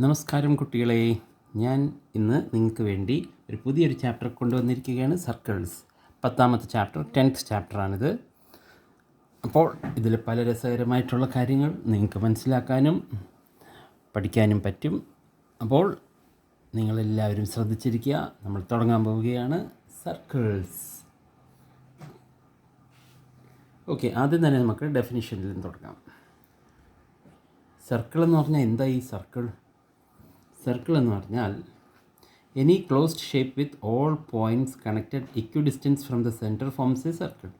നമസ്കാരം കുട്ടികളെ, ഞാൻ ഇന്ന് നിങ്ങൾക്ക് വേണ്ടി ഒരു പുതിയൊരു ചാപ്റ്റർ കൊണ്ടുവന്നിരിക്കുകയാണ്. സർക്കിൾസ് 10ാമത്തെ ചാപ്റ്റർ, 10th ചാപ്റ്ററാണിത്. അപ്പോൾ ഇതിൽ പല രസകരമായിട്ടുള്ള കാര്യങ്ങൾ നിങ്ങൾക്ക് മനസ്സിലാക്കാനും പഠിക്കാനും പറ്റും. അപ്പോൾ നിങ്ങളെല്ലാവരും ശ്രദ്ധിച്ചിരിക്കുക. നമ്മൾ തുടങ്ങാൻ പോവുകയാണ്. സർക്കിൾസ്. ഓക്കെ, ആദ്യം തന്നെ നമുക്ക് ഡെഫിനിഷനിൽ നിന്ന് തുടങ്ങാം. സർക്കിൾ എന്ന് പറഞ്ഞാൽ എന്താ ഈ സർക്കിൾ? സർക്കിൾ എന്ന് പറഞ്ഞാൽ any closed shape with all points connected equidistance from the centre forms a circle.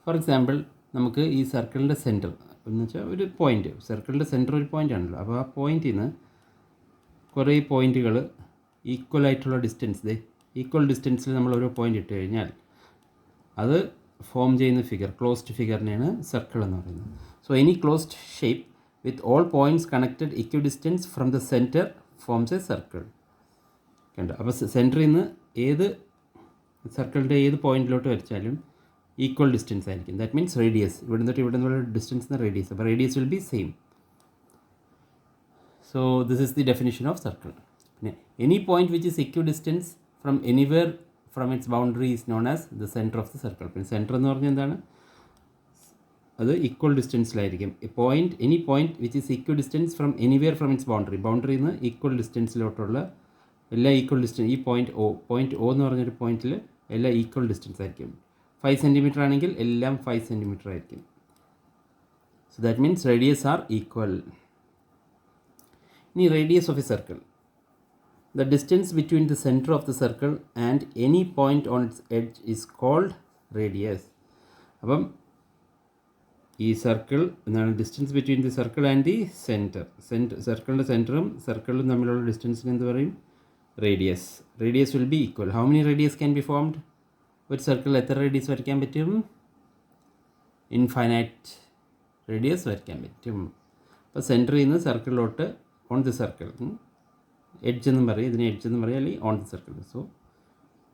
For example, നമുക്ക് ഈ സർക്കിളിൻ്റെ സെൻറ്റർ എന്ന് വെച്ചാൽ ഒരു പോയിൻറ്റ്, സർക്കിളിൻ്റെ സെൻറ്റർ ഒരു പോയിൻ്റ് ആണല്ലോ. അപ്പോൾ ആ പോയിൻറ്റിൽ നിന്ന് കുറേ പോയിൻറ്റുകൾ ഈക്വലായിട്ടുള്ള ഡിസ്റ്റൻസ്, ഈക്വൽ ഡിസ്റ്റൻസിൽ നമ്മൾ ഓരോ പോയിൻ്റ് ഇട്ട് കഴിഞ്ഞാൽ അത് ഫോം ചെയ്യുന്ന ഫിഗർ, ക്ലോസ്ഡ് ഫിഗറിനെയാണ് സർക്കിൾ എന്ന് പറയുന്നത്. So any closed shape with all points connected equidistance from the centre forms a circle. കണ്ടോ? അപ്പോൾ സെൻറ്ററിൽ നിന്ന് ഏത് സർക്കിളിൻ്റെ ഏത് പോയിൻറ്റിലോട്ട് വരച്ചാലും ഈക്വൽ ഡിസ്റ്റൻസ് ആയിരിക്കും. ദാറ്റ് മീൻസ് റേഡിയസ്, ഇവിടെ നിന്നിട്ട് ഇവിടെ നിന്നുള്ള ഡിസ്റ്റൻസ് റേഡിയസ്. അപ്പോൾ radius will be same. So this is the definition of circle. പിന്നെ any point which is equal distance from anywhere from its boundary is known as the centre of the circle. പിന്നെ centre എന്ന് പറഞ്ഞാൽ എന്താണ്? അത് equal ഡിസ്റ്റൻസിലായിരിക്കും. Any point which is equal distance from anywhere from its boundary, ബൗണ്ടറിയിൽ നിന്ന് equal ഡിസ്റ്റൻസിലോട്ടുള്ള എല്ലാ ഈക്വൽ ഡിസ്റ്റൻസ്. ഈ പോയിൻറ്റ് ഒ എന്ന് പറഞ്ഞൊരു പോയിൻറ്റിൽ എല്ലാം ഈക്വൽ ഡിസ്റ്റൻസ് ആയിരിക്കും. 5 സെൻറ്റിമീറ്റർ ആണെങ്കിൽ എല്ലാം 5 സെൻറ്റിമീറ്റർ ആയിരിക്കും. So that means radius are equal. ഇനി radius of a circle, the distance between the centre of the circle and any point on its edge is called radius. അപ്പം ഈ circle എന്താണ്? Distance between the circle and the centre. സർക്കിളിൻ്റെ സെൻറ്ററും സർക്കിളും തമ്മിലുള്ള ഡിസ്റ്റൻസിന് എന്ത് പറയും? Radius. Radius will be equal. How many radius can be formed? ഒരു സർക്കിളിൽ എത്ര റേഡിയസ് വരയ്ക്കാൻ പറ്റും? ഇൻഫൈനൈറ്റ് റേഡിയസ് വരയ്ക്കാൻ പറ്റും. അപ്പോൾ സെൻറ്ററിൽ നിന്ന് സർക്കിളിലോട്ട് ഓൺ ദി സർക്കിൾ, എഡ്ജ് എന്നും പറയും, ഇതിന് എഡ്ജ് എന്നും പറയും, അല്ലെങ്കിൽ on the circle. So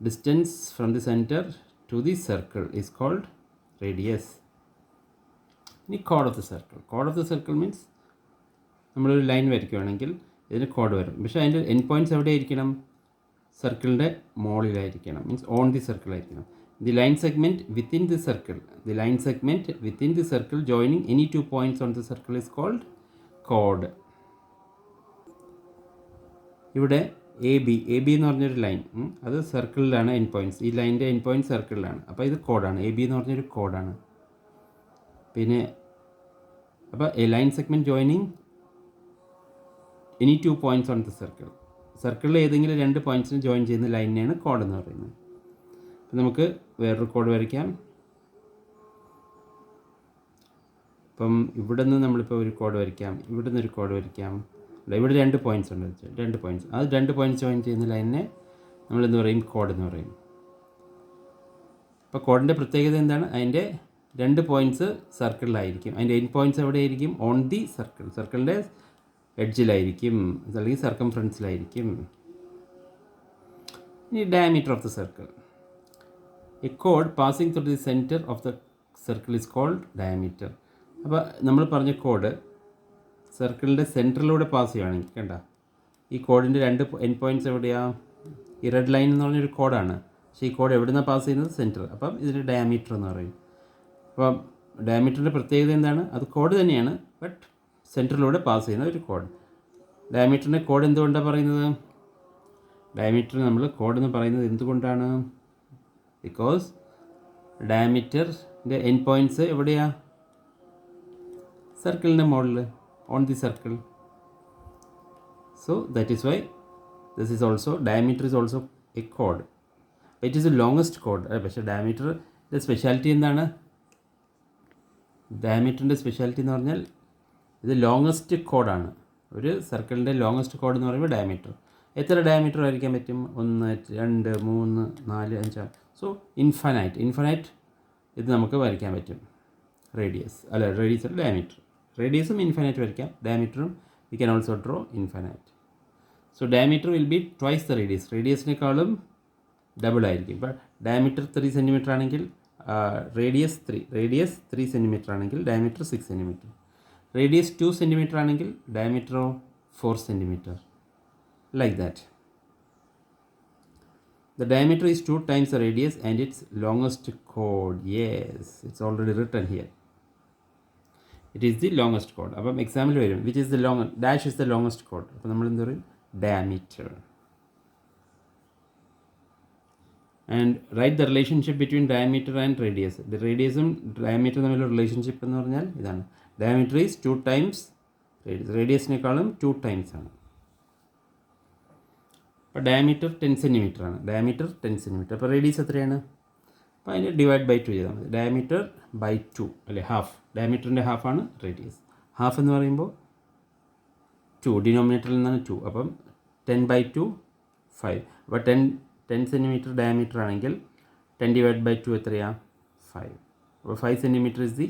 distance from the centre to the circle is called radius. ഇനി code of the circle. Code of the circle means നമ്മളൊരു ലൈൻ വരയ്ക്കുകയാണെങ്കിൽ ഇതിന് കോഡ് വരും. പക്ഷേ അതിൻ്റെ എൻഡ് പോയിൻറ്റ്സ് എവിടെ ആയിരിക്കണം? സർക്കിളിൻ്റെ മുകളിലായിരിക്കണം, മീൻസ് ഓൺ ദി സർക്കിൾ ആയിരിക്കണം. The line segment within the circle, the line segment within the circle joining any 2 points on the circle is called കോഡ്. ഇവിടെ എ ബി എന്ന് പറഞ്ഞൊരു ലൈൻ, അത് സർക്കിളിലാണ് എൻഡ് പോയിൻറ്റ്സ്. ഈ ലൈനിൻ്റെ എൻഡ് പോയിൻറ്റ് സർക്കിളിലാണ്. അപ്പോൾ ഇത് കോഡാണ്. എ ബി എന്ന് പറഞ്ഞൊരു കോഡാണ്. പിന്നെ അപ്പോൾ A line segment joining any 2 points on the circle, സർക്കിളിൽ ഏതെങ്കിലും 2 പോയിൻറ്റ്സിന് ജോയിൻ ചെയ്യുന്ന ലൈനിനെയാണ് കോഡ് എന്ന് പറയുന്നത്. അപ്പം നമുക്ക് വേറൊരു കോഡ് വരയ്ക്കാം. ഇപ്പം ഇവിടെ നിന്ന് നമ്മളിപ്പോൾ ഒരു കോഡ് വരയ്ക്കാം, ഇവിടെ നിന്ന് ഒരു കോഡ് വരയ്ക്കാം. ഇവിടെ 2 പോയിൻറ്റ്സ് ഉണ്ട്, 2 പോയിൻറ്റ്സ്. അത് 2 പോയിൻറ്റ്സ് ജോയിൻ ചെയ്യുന്ന ലൈനിനെ നമ്മളെന്ത് പറയും? കോഡ് എന്ന് പറയും. അപ്പോൾ കോഡിൻ്റെ പ്രത്യേകത എന്താണ്? അതിൻ്റെ 2 പോയിൻറ്റ്സ് സർക്കിളിലായിരിക്കും. അതിൻ്റെ എൻഡ് പോയിൻറ്റ്സ് എവിടെയായിരിക്കും? ഓൺ ദി സർക്കിൾ, സർക്കിളിൻ്റെ എഡ്ജിലായിരിക്കും, അല്ലെങ്കിൽ സർക്കംഫറൻസിലായിരിക്കും. ഇനി diameter of the circle. A കോഡ് passing through the centre of the circle is called diameter. അപ്പോൾ നമ്മൾ പറഞ്ഞ കോഡ് സർക്കിളിൻ്റെ സെൻറ്ററിലൂടെ പാസ് ചെയ്യുകയാണെങ്കിൽ, കണ്ട ഈ കോഡിൻ്റെ 2 എൻഡ് പോയിൻറ്റ്സ് എവിടെയാണ്? ഈ റെഡ് ലൈൻ എന്ന് പറഞ്ഞൊരു കോഡാണ്. പക്ഷേ ഈ കോഡ് എവിടെ നിന്നാണ് പാസ് ചെയ്യുന്നത്? സെൻറ്റർ. അപ്പം ഇതിന് ഡയമീറ്റർ എന്ന് പറയും. അപ്പം ഡയമീറ്ററിൻ്റെ പ്രത്യേകത എന്താണ്? അത് കോഡ് തന്നെയാണ്, ബട്ട് സെൻറ്ററിലൂടെ പാസ് ചെയ്യുന്ന ഒരു കോഡ്. ഡയമീറ്ററിൻ്റെ കോഡ് എന്തുകൊണ്ടാണ് പറയുന്നത്? ഡയമീറ്റർ നമ്മൾ കോഡ് എന്ന് പറയുന്നത് എന്തുകൊണ്ടാണ്? ബിക്കോസ് ഡയമീറ്ററിൻ്റെ എൻഡ് പോയിൻറ്റ്സ് എവിടെയാണ്? സർക്കിളിൻ്റെ മുകളിൽ, on the circle. So that is why this is also, diameter is also A code. It is A longest code. പക്ഷേ ഡയമീറ്ററിൻ്റെ സ്പെഷ്യാലിറ്റി എന്താണ്? ഡയമീറ്ററിൻ്റെ സ്പെഷ്യാലിറ്റി എന്ന് പറഞ്ഞാൽ ഇത് ലോങ്ങസ്റ്റ് കോഡാണ്. ഒരു സർക്കിളിൻ്റെ ലോങ്ങസ്റ്റ് കോഡ് എന്ന് പറയുമ്പോൾ ഡയമീറ്റർ. എത്ര ഡയമീറ്റർ വരയ്ക്കാൻ പറ്റും? 1, 2, 3, 4, 5. സോ ഇൻഫൈനൈറ്റ് ഇത് നമുക്ക് വരയ്ക്കാൻ പറ്റും. റേഡിയസ് അല്ല ഡയമീറ്റർ. റേഡിയസും ഇൻഫൈനൈറ്റ് വരയ്ക്കാം, ഡയമീറ്ററും we can also draw infinite. So diameter will be twice the radius. റേഡിയസിനേക്കാളും ഡബിൾ ആയിരിക്കും. ഇപ്പോൾ ഡയമീറ്റർ 3 സെൻറ്റിമീറ്റർ ആണെങ്കിൽ റേഡിയസ് 3 സെൻറ്റിമീറ്റർ ആണെങ്കിൽ ഡയമീറ്റർ 6 സെൻറ്റിമീറ്റർ. റേഡിയസ് 2 സെൻറ്റിമീറ്റർ ആണെങ്കിൽ ഡയമീറ്ററോ 4 centimetre. like that. The diameter is 2 times the radius and its longest chord. Yes, it's already written here. It is the longest chord. അപ്പം example വരും which is the long dash is the longest chord. അപ്പോൾ നമ്മൾ എന്ത് പറയും? Diameter. And write the relationship between diameter and radius. റേഡിയസും ഡയമീറ്ററും തമ്മിലുള്ള relationship എന്ന് പറഞ്ഞാൽ ഇതാണ്. Diameter is 2 times radius. റേഡിയസിനേക്കാളും 2 ടൈംസ് ആണ്. അപ്പോൾ ഡയമീറ്റർ 10 സെൻറ്റിമീറ്റർ ആണ്. Diameter 10 centimetre. അപ്പോൾ റേഡിയസ് എത്രയാണ്? അപ്പോൾ അതിന് ഡിവൈഡ് ബൈ 2 ചെയ്താൽ മതി. ഡയമീറ്റർ ബൈ 2 അല്ലേ, ഹാഫ്. ഡയമീറ്ററിൻ്റെ ഹാഫാണ് റേഡിയസ്. ഹാഫ് എന്ന് പറയുമ്പോൾ 2, ഡിനോമിനേറ്ററിൽ നിന്നാണ് 2. അപ്പം 10 ബൈ 2 5. അപ്പോൾ 10 സെൻറ്റിമീറ്റർ ഡയമീറ്റർ ആണെങ്കിൽ 10 ഡിവൈഡ് ബൈ 2 എത്രയാണ്? 5. അപ്പോൾ 5 centimetre is the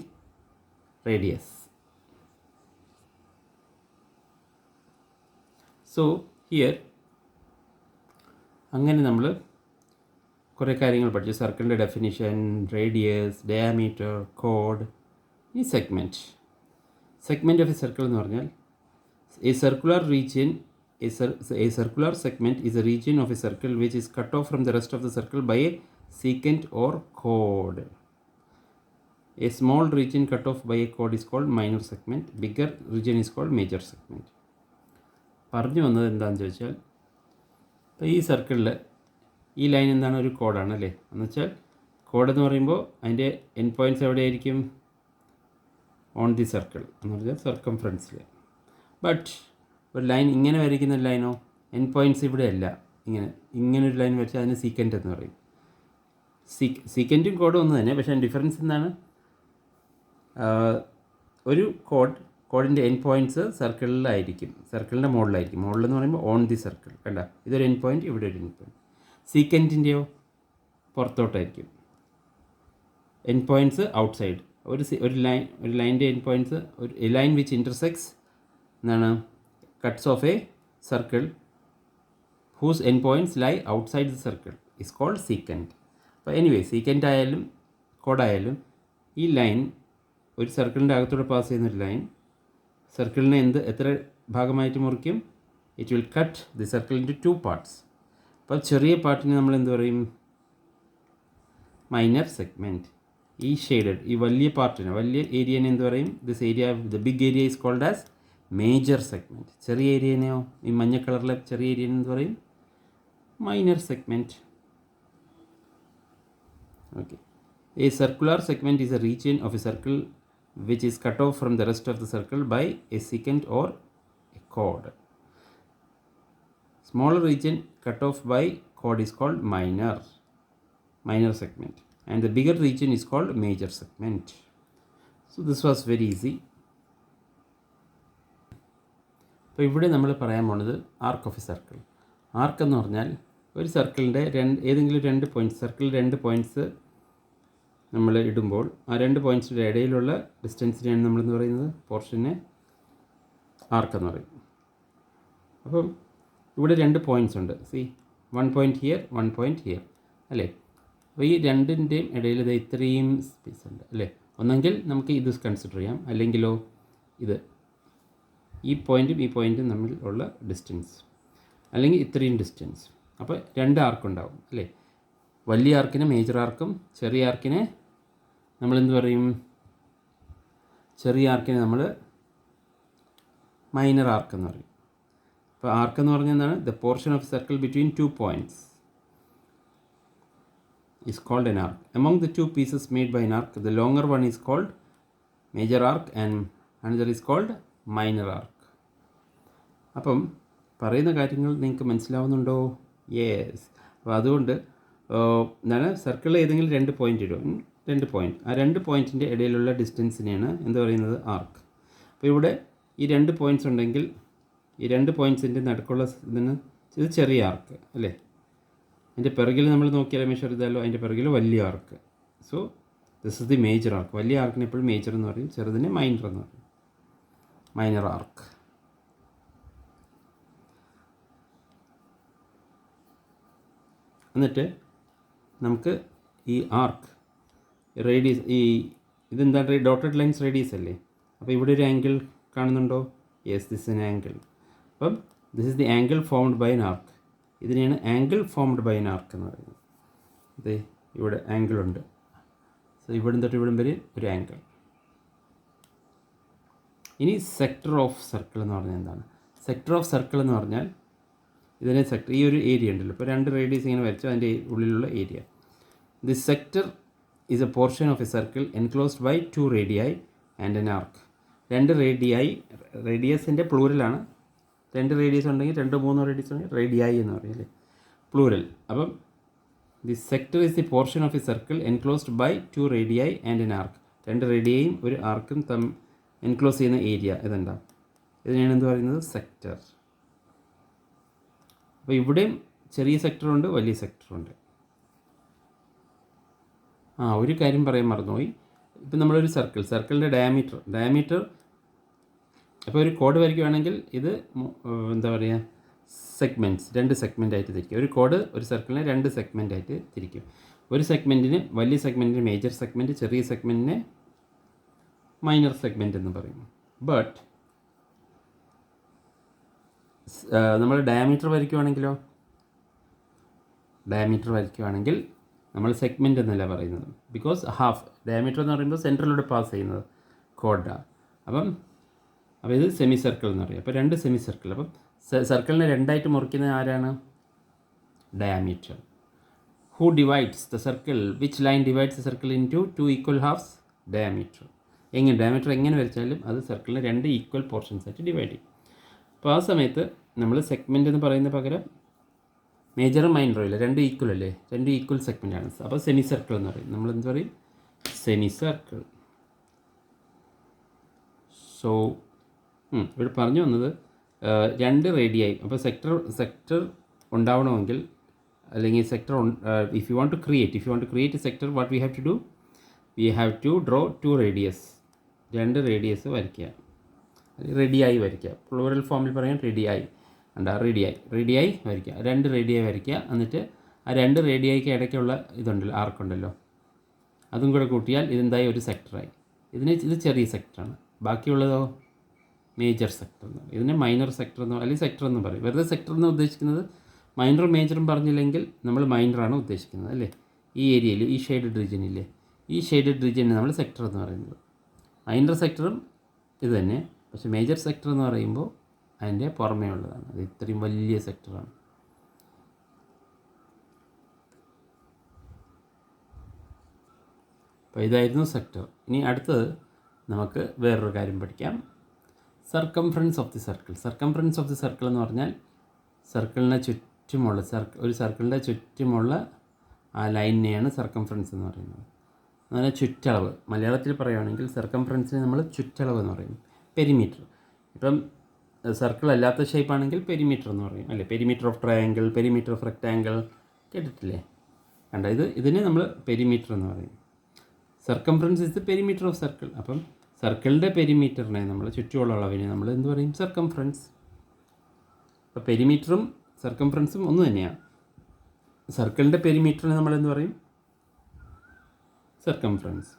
radius. So here അങ്ങനെ നമ്മൾ കുറേ കാര്യങ്ങൾ പഠിച്ചു. സർക്കിളിൻ്റെ ഡെഫിനിഷൻ, റേഡിയസ്, ഡയാമീറ്റർ, കോഡ്, ഈ segment. Segment of a circle എന്ന് പറഞ്ഞാൽ A circular region, a circular segment is a region of a circle which is cut off from the rest of the circle by a secant or chord. A small region cut off by a chord is called minor segment. Bigger region is called major segment. പറഞ്ഞു വന്നത് എന്താണെന്ന് ചോദിച്ചാൽ, ഇപ്പോൾ ഈ സർക്കിളിൽ ഈ line എന്താണ്? ഒരു കോഡാണ് അല്ലേ. എന്ന് വെച്ചാൽ കോഡ് എന്ന് പറയുമ്പോൾ അതിൻ്റെ എൻഡ് പോയിൻറ്റ്സ് എവിടെയായിരിക്കും? ഓൺ ദി സർക്കിൾ എന്ന് പറഞ്ഞാൽ സർക്കംഫറൻസിൽ. ബട്ട് ഒരു ലൈൻ ഇങ്ങനെ വരയ്ക്കുന്ന ലൈനോ എൻഡ് പോയിൻറ്റ്സ് ഇവിടെ അല്ല. ഇങ്ങനൊരു ലൈൻ വരച്ചാൽ അതിന് സീക്കൻറ്റ് എന്ന് പറയും. സീക്കൻറ്റും കോഡും ഒന്ന് തന്നെ, പക്ഷേ ഡിഫറൻസ് എന്താണ്? ഒരു കോഡിൻ്റെ എൻഡ് പോയിൻറ്റ്സ് സർക്കിളിലായിരിക്കും, സർക്കിളിൻ്റെ മുകളിലായിരിക്കും. മുകളിലെന്ന് പറയുമ്പോൾ ഓൺ ദി സർക്കിൾ. കണ്ട, ഇതൊരു എൻഡ് പോയിൻറ്റ്, ഇവിടെ ഒരു എൻഡ് പോയിൻറ്റ്. സീക്കൻറ്റിൻ്റെയോ പുറത്തോട്ടായിരിക്കും. End points outside. ഒരു ലൈൻ്റെ എൻഡ് പോയിൻറ്റ്സ്, ഒരു ലൈൻ വിച്ച് ഇൻ്റർസെക്ട്സ് എന്താണ്? Cuts off a circle whose end points lie outside the circle is called secant. അപ്പോൾ എനിവേ, സീക്കൻറ്റ് ആയാലും കോഡായാലും ഈ ലൈൻ ഒരു സർക്കിളിൻ്റെ അകത്തൂടെ പാസ് ചെയ്യുന്നൊരു ലൈൻ സർക്കിളിനെ എത്ര ഭാഗമായിട്ട് മുറിക്കും? It will cut the circle into 2 parts. അപ്പോൾ ചെറിയ പാർട്ടിന് നമ്മൾ എന്ത് പറയും? Minor segment. ഈ ഷെയ്ഡഡ്, ഈ വലിയ പാർട്ടിന്, വലിയ ഏരിയനെ എന്ത് പറയും? This area, the big area is called as major segment. ചെറിയ ഏരിയനെയോ, ഈ മഞ്ഞ കളറിലെ ചെറിയ ഏരിയനെ എന്ത് പറയും? Minor segment. Okay. A circular segment is a region of a circle which is cut off from the rest of the circle by a secant or a chord. Smaller region cut off by chord is called minor segment, and the bigger region is called major segment. So this was very easy. അപ്പോൾ ഇവിടെ നമ്മൾ പറയാൻ പോണത് arc of a circle. ആർക്ക് എന്ന് പറഞ്ഞാൽ ഒരു സർക്കിളിൻ്റെ ഏതെങ്കിലും 2 പോയിൻറ്റ്സ്, സർക്കിളിൽ 2 പോയിൻറ്റ്സ് നമ്മൾ ഇടുമ്പോൾ ആ 2 പോയിൻറ്റ്സിൻ്റെ ഇടയിലുള്ള ഡിസ്റ്റൻസിനെയാണ് നമ്മളെന്ന് പറയുന്നത്, പോർഷനെ ആർക്ക് എന്ന് പറയും. അപ്പം ഇവിടെ 2 പോയിൻറ്റ്സ് ഉണ്ട്. C, 1 point here, 1 point here അല്ലേ. അപ്പോൾ ഈ രണ്ടിൻ്റെയും ഇടയിൽ ഇത് ഇത്രയും സ്പേസ് ഉണ്ട് അല്ലേ. ഒന്നെങ്കിൽ നമുക്ക് ഇത് കൺസിഡർ ചെയ്യാം, അല്ലെങ്കിലോ ഇത് ഈ പോയിൻറ്റും തമ്മിൽ ഉള്ള ഡിസ്റ്റൻസ്, അല്ലെങ്കിൽ ഇത്രയും ഡിസ്റ്റൻസ്. അപ്പോൾ 2 ആർക്കുണ്ടാവും അല്ലേ. വലിയ ആർക്കിനെ മേജർ ആർക്കും, ചെറിയ ആർക്കിനെ നമ്മളെന്ത് പറയും? ചെറിയ ആർക്കിനെ നമ്മൾ മൈനർ ആർക്ക് എന്ന് പറയും. അപ്പോൾ ആർക്ക് എന്ന് പറഞ്ഞാൽ എന്താണ്? The portion of circle between 2 points is called an arc. Among the 2 pieces made by an arc, the longer one is called major arc and another is called minor arc. അപ്പം പറയുന്ന കാര്യങ്ങൾ നിങ്ങൾക്ക് മനസ്സിലാവുന്നുണ്ടോ? യെസ്. അപ്പോൾ അതുകൊണ്ട് എന്താണ്, സർക്കിളിൽ ഏതെങ്കിലും 2 പോയിൻ്റ് ഇടും, 2 പോയിൻറ്റ്. ആ 2 പോയിൻറ്റിൻ്റെ ഇടയിലുള്ള ഡിസ്റ്റൻസിനെയാണ് എന്ത് പറയുന്നത്? ആർക്ക്. അപ്പോൾ ഇവിടെ ഈ 2 പോയിൻറ്റ്സ് ഉണ്ടെങ്കിൽ ഈ 2 പോയിൻറ്റ്സിൻ്റെ നടുക്കുള്ള ഇതിന് ഇത് ചെറിയ ആർക്ക് അല്ലേ. അതിൻ്റെ പിറകിൽ നമ്മൾ നോക്കിയാൽ മെഷർ ചെയ്താലോ അതിൻ്റെ പിറകിൽ വലിയ arc. So this is the major arc. വലിയ ആർക്കിനെ എപ്പോഴും മേജർ എന്ന് പറയും, ചെറുതിനെ മൈനർ എന്ന് പറയും, മൈനർ ആർക്ക്. എന്നിട്ട് നമുക്ക് ഈ ആർക്ക് റേഡിയസ്, ഇതെന്താണ്? ഡോട്ടഡ് ലൈൻസ് റേഡിയസ് അല്ലേ. അപ്പോൾ ഇവിടെ ഒരു ആംഗിൾ കാണുന്നുണ്ടോ? Yes, this an angle. അപ്പം this is the angle formed by an arc. ഇതിനെയാണ് angle formed by an arc എന്ന് പറയുന്നത്. ഇത് ഇവിടെ ആംഗിൾ ഉണ്ട്. സോ ഇവിടം തൊട്ട് ഇവിടം വരെ ഒരു ആംഗിൾ. ഇനി സെക്ടർ ഓഫ് സർക്കിൾ എന്ന് പറഞ്ഞാൽ എന്താണ്? സെക്ടർ ഓഫ് സർക്കിൾ എന്ന് പറഞ്ഞാൽ ഇതിനെ സെക്ടർ, ഈ ഒരു ഏരിയ ഉണ്ടല്ലോ, ഇപ്പോൾ 2 റേഡിയസ് ഇങ്ങനെ വരച്ചു, അതിൻ്റെ ഉള്ളിലുള്ള area. This sector is a portion of a circle enclosed by 2 radii and an arc. 2 radii, റേഡിയസിൻ്റെ പ്ലൂരലാണ്. 2 റേഡിയസ് ഉണ്ടെങ്കിൽ 2-3 റേഡിയസ് ഉണ്ടെങ്കിൽ റേഡിയായി എന്ന് പറയും അല്ലേ, പ്ലൂരൽ. അപ്പം the sector is the portion of a circle enclosed by 2 radii and an arc. 2 റേഡിയയും ഒരു ആർക്കും എൻക്ലോസ് ചെയ്യുന്ന ഏരിയ ഇതുണ്ടാവും. ഇതിനെയാണ് എന്ത് പറയുന്നത്? സെക്ടർ. അപ്പോൾ ഇവിടെയും ചെറിയ സെക്ടറുണ്ട്, വലിയ സെക്ടറുണ്ട്. ഒരു കാര്യം പറയാൻ മറന്നുപോയി. ഇപ്പം നമ്മളൊരു സർക്കിളിൻ്റെ ഡയമീറ്റർ അപ്പോൾ ഒരു കോഡ് വരയ്ക്കുകയാണെങ്കിൽ ഇത് എന്താ പറയുക, സെഗ്മെൻറ്റ്സ്, 2 സെഗ്മെൻറ്റായിട്ട് തിരിക്കും. ഒരു കോഡ് ഒരു സർക്കിളിനെ 2 സെഗ്മെൻറ്റായിട്ട് തിരിക്കും. ഒരു സെഗ്മെൻറ്റിന്, വലിയ സെഗ്മെൻറ്റിന് മേജർ സെഗ്മെൻറ്റ്, ചെറിയ സെഗ്മെൻറ്റിനെ മൈനർ സെഗ്മെൻറ്റ് എന്ന് പറയും. ബട്ട് നമ്മൾ ഡയമീറ്റർ വരയ്ക്കുകയാണെങ്കിൽ നമ്മൾ സെഗ്മെൻറ്റ് എന്നല്ല പറയുന്നത്. ബിക്കോസ് ഹാഫ് ഡയമീറ്റർ എന്ന് പറയുമ്പോൾ സെൻറ്ററിലൂടെ പാസ് ചെയ്യുന്നത് കോഡാണ്. അപ്പം ഇത് സെമി സർക്കിൾ എന്ന് പറയും. അപ്പോൾ 2 സെമി സർക്കിൾ. അപ്പം സർക്കിളിനെ 2ആയിട്ട് മുറിക്കുന്നത് ആരാണ്? Diameter. Who divides the circle? Which line divides the circle into 2 equal halves? Diameter. Diameter എങ്ങനെ വരച്ചാലും അത് സർക്കിളിനെ 2 ഈക്വൽ പോർഷൻസ് ആയിട്ട് ഡിവൈഡ് ചെയ്യും. അപ്പോൾ ആ സമയത്ത് നമ്മൾ സെഗ്മെൻറ്റ് എന്ന് പറയുന്ന പകരം മേജറും മൈനറും ഇല്ല, 2 ഈക്വൽ അല്ലേ, 2 ഈക്വൽ സെഗ്മെൻറ്റാണ്. അപ്പോൾ സെമി സർക്കിൾ എന്ന് പറയും. നമ്മൾ എന്ത് പറയും? Semi circle. സോ ഇവിടെ പറഞ്ഞു വന്നത് 2 റേഡിയായി. അപ്പോൾ സെക്ടർ ഉണ്ടാവണമെങ്കിൽ, അല്ലെങ്കിൽ sector if you want to create a sector, what we have to do? We have to draw 2 radius. 2 radius വരയ്ക്കുക, റെഡിയായി വരയ്ക്കുക. പ്ലൂറൽ ഫോമിൽ പറയാൻ റെഡിയായി വരയ്ക്കുക. 2 റേഡിയായി വരയ്ക്കുക. എന്നിട്ട് ആ 2 റേഡിയായിക്ക് ഇടയ്ക്കുള്ള ഇതുണ്ടല്ലോ, ആർക്കുണ്ടല്ലോ, അതും കൂടെ കൂട്ടിയാൽ ഇതെന്തായി? ഒരു സെക്ടറായി. ഇത് ചെറിയ സെക്ടറാണ്. ബാക്കിയുള്ളതോ മേജർ സെക്ടർ എന്ന് പറയും. ഇതിനെ മൈനർ സെക്ടർ എന്ന്, അല്ലെങ്കിൽ സെക്ടർ എന്ന് പറയും. വെറുതെ സെക്ടർ എന്ന് ഉദ്ദേശിക്കുന്നത് മൈനറും മേജറും പറഞ്ഞില്ലെങ്കിൽ നമ്മൾ മൈനറാണ് ഉദ്ദേശിക്കുന്നത് അല്ലേ. ഈ ഏരിയയിൽ, ഈ ഷെയ്ഡഡ് റീജിയനില്ലേ, ഈ ഷെയ്ഡഡ് റീജിയനെ നമ്മൾ സെക്ടർ എന്ന് പറയുന്നത്. മൈനർ സെക്ടറും ഇത് തന്നെ, പക്ഷേ മേജർ സെക്ടർ എന്ന് പറയുമ്പോൾ അതിൻ്റെ പുറമേ ഉള്ളതാണ്. അത് ഇത്രയും വലിയ സെക്ടറാണ്. അപ്പോൾ ഇതായിരുന്നു സെക്ടർ. ഇനി അടുത്തത് നമുക്ക് വേറൊരു കാര്യം പഠിക്കാം. Circumference of the circle. Circumference of the circle എന്ന് പറഞ്ഞാൽ സർക്കിളിനെ ചുറ്റുമുള്ള, ഒരു സർക്കിളിൻ്റെ ചുറ്റുമുള്ള ആ ലൈനിനെയാണ് സർക്കംഫറൻസ് എന്ന് പറയുന്നത്. അതുപോലെ ചുറ്റളവ്, മലയാളത്തിൽ പറയുകയാണെങ്കിൽ സർക്കംഫറൻസിന് നമ്മൾ ചുറ്റളവ് എന്ന് പറയും. പെരിമീറ്റർ. ഇപ്പം സർക്കിൾ അല്ലാത്ത ഷേപ്പാണെങ്കിൽ പെരിമീറ്റർ എന്ന് പറയും അല്ലേ. Perimeter of triangle, perimeter of rectangle കേട്ടിട്ടില്ലേ? ഇതിനെ നമ്മൾ പെരിമീറ്റർ എന്ന് പറയും. Circumference is the perimeter of circle. അപ്പം സർക്കിളിൻ്റെ പെരിമീറ്ററിനെ, നമ്മൾ ചുറ്റുമുള്ള അളവിനെ നമ്മൾ എന്ത് പറയും? സർക്കംഫറൻസ്. അപ്പോൾ പെരിമീറ്ററും സർക്കംഫറൻസും ഒന്ന് തന്നെയാണ്. സർക്കിളിൻ്റെ പെരിമീറ്ററിനെ നമ്മൾ എന്ത് പറയും? സർക്കംഫറൻസ്.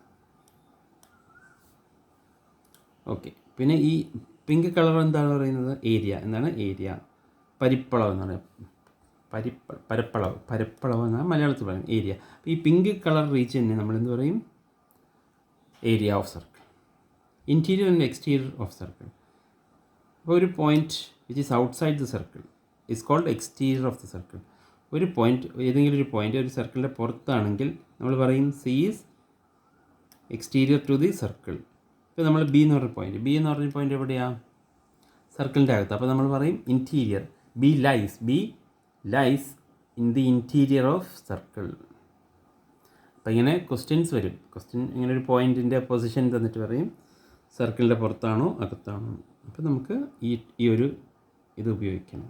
ഓക്കെ. പിന്നെ ഈ പിങ്ക് കളർ എന്താണ് പറയുന്നത്? ഏരിയ. എന്താണ് ഏരിയ? പരിപ്പളവ് എന്ന് പറയുന്നത്. പരപ്പളവ് എന്നാണ് മലയാളത്തിൽ പറയുന്നത്, ഏരിയ. അപ്പോൾ ഈ പിങ്ക് കളർ റീജിയനെ നമ്മൾ എന്ത് പറയും? Area of circle. Interior and exterior of circle. അപ്പോൾ ഒരു point which is outside the circle is called exterior of the circle. ഒരു പോയിൻറ്റ്, ഏതെങ്കിലും ഒരു പോയിൻറ്റ് ഒരു സർക്കിളിൻ്റെ പുറത്താണെങ്കിൽ നമ്മൾ പറയും C is exterior to the circle. ഇപ്പോൾ നമ്മൾ ബി എന്ന് പറഞ്ഞ പോയിൻറ്റ് എവിടെയാണ്? സർക്കിളിൻ്റെ അകത്ത്. അപ്പോൾ നമ്മൾ പറയും interior. B lies in the interior of circle. അപ്പോൾ ഇങ്ങനെ ക്വസ്റ്റ്യൻസ് വരും. ഇങ്ങനെ ഒരു പോയിൻറ്റിൻ്റെ പൊസിഷൻ തന്നിട്ട് പറയും സർക്കിളിൻ്റെ പുറത്താണോ അകത്താണോ. അപ്പോൾ നമുക്ക് ഈ ഒരു ഇത് ഉപയോഗിക്കണം,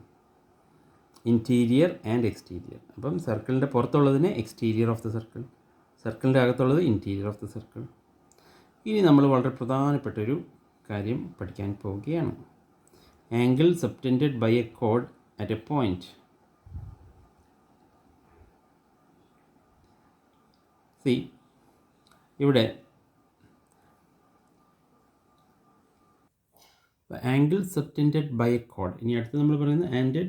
ഇൻറ്റീരിയർ ആൻഡ് എക്സ്റ്റീരിയർ. അപ്പം സർക്കിളിൻ്റെ പുറത്തുള്ളതിന് എക്സ്റ്റീരിയർ ഓഫ് ദ സർക്കിൾ, സർക്കിളിൻ്റെ അകത്തുള്ളത് ഇൻറ്റീരിയർ ഓഫ് ദ സർക്കിൾ. ഇനി നമ്മൾ വളരെ പ്രധാനപ്പെട്ടൊരു കാര്യം പഠിക്കാൻ പോവുകയാണ്. ആംഗിൾ സബ്റ്റൻഡഡ് ബൈ എ കോഡ് അറ്റ് എ പോയിൻറ്റ്. ഇവിടെ angle subtended by a chord. ഇനി അടുത്ത് നമ്മൾ പറയുന്നത്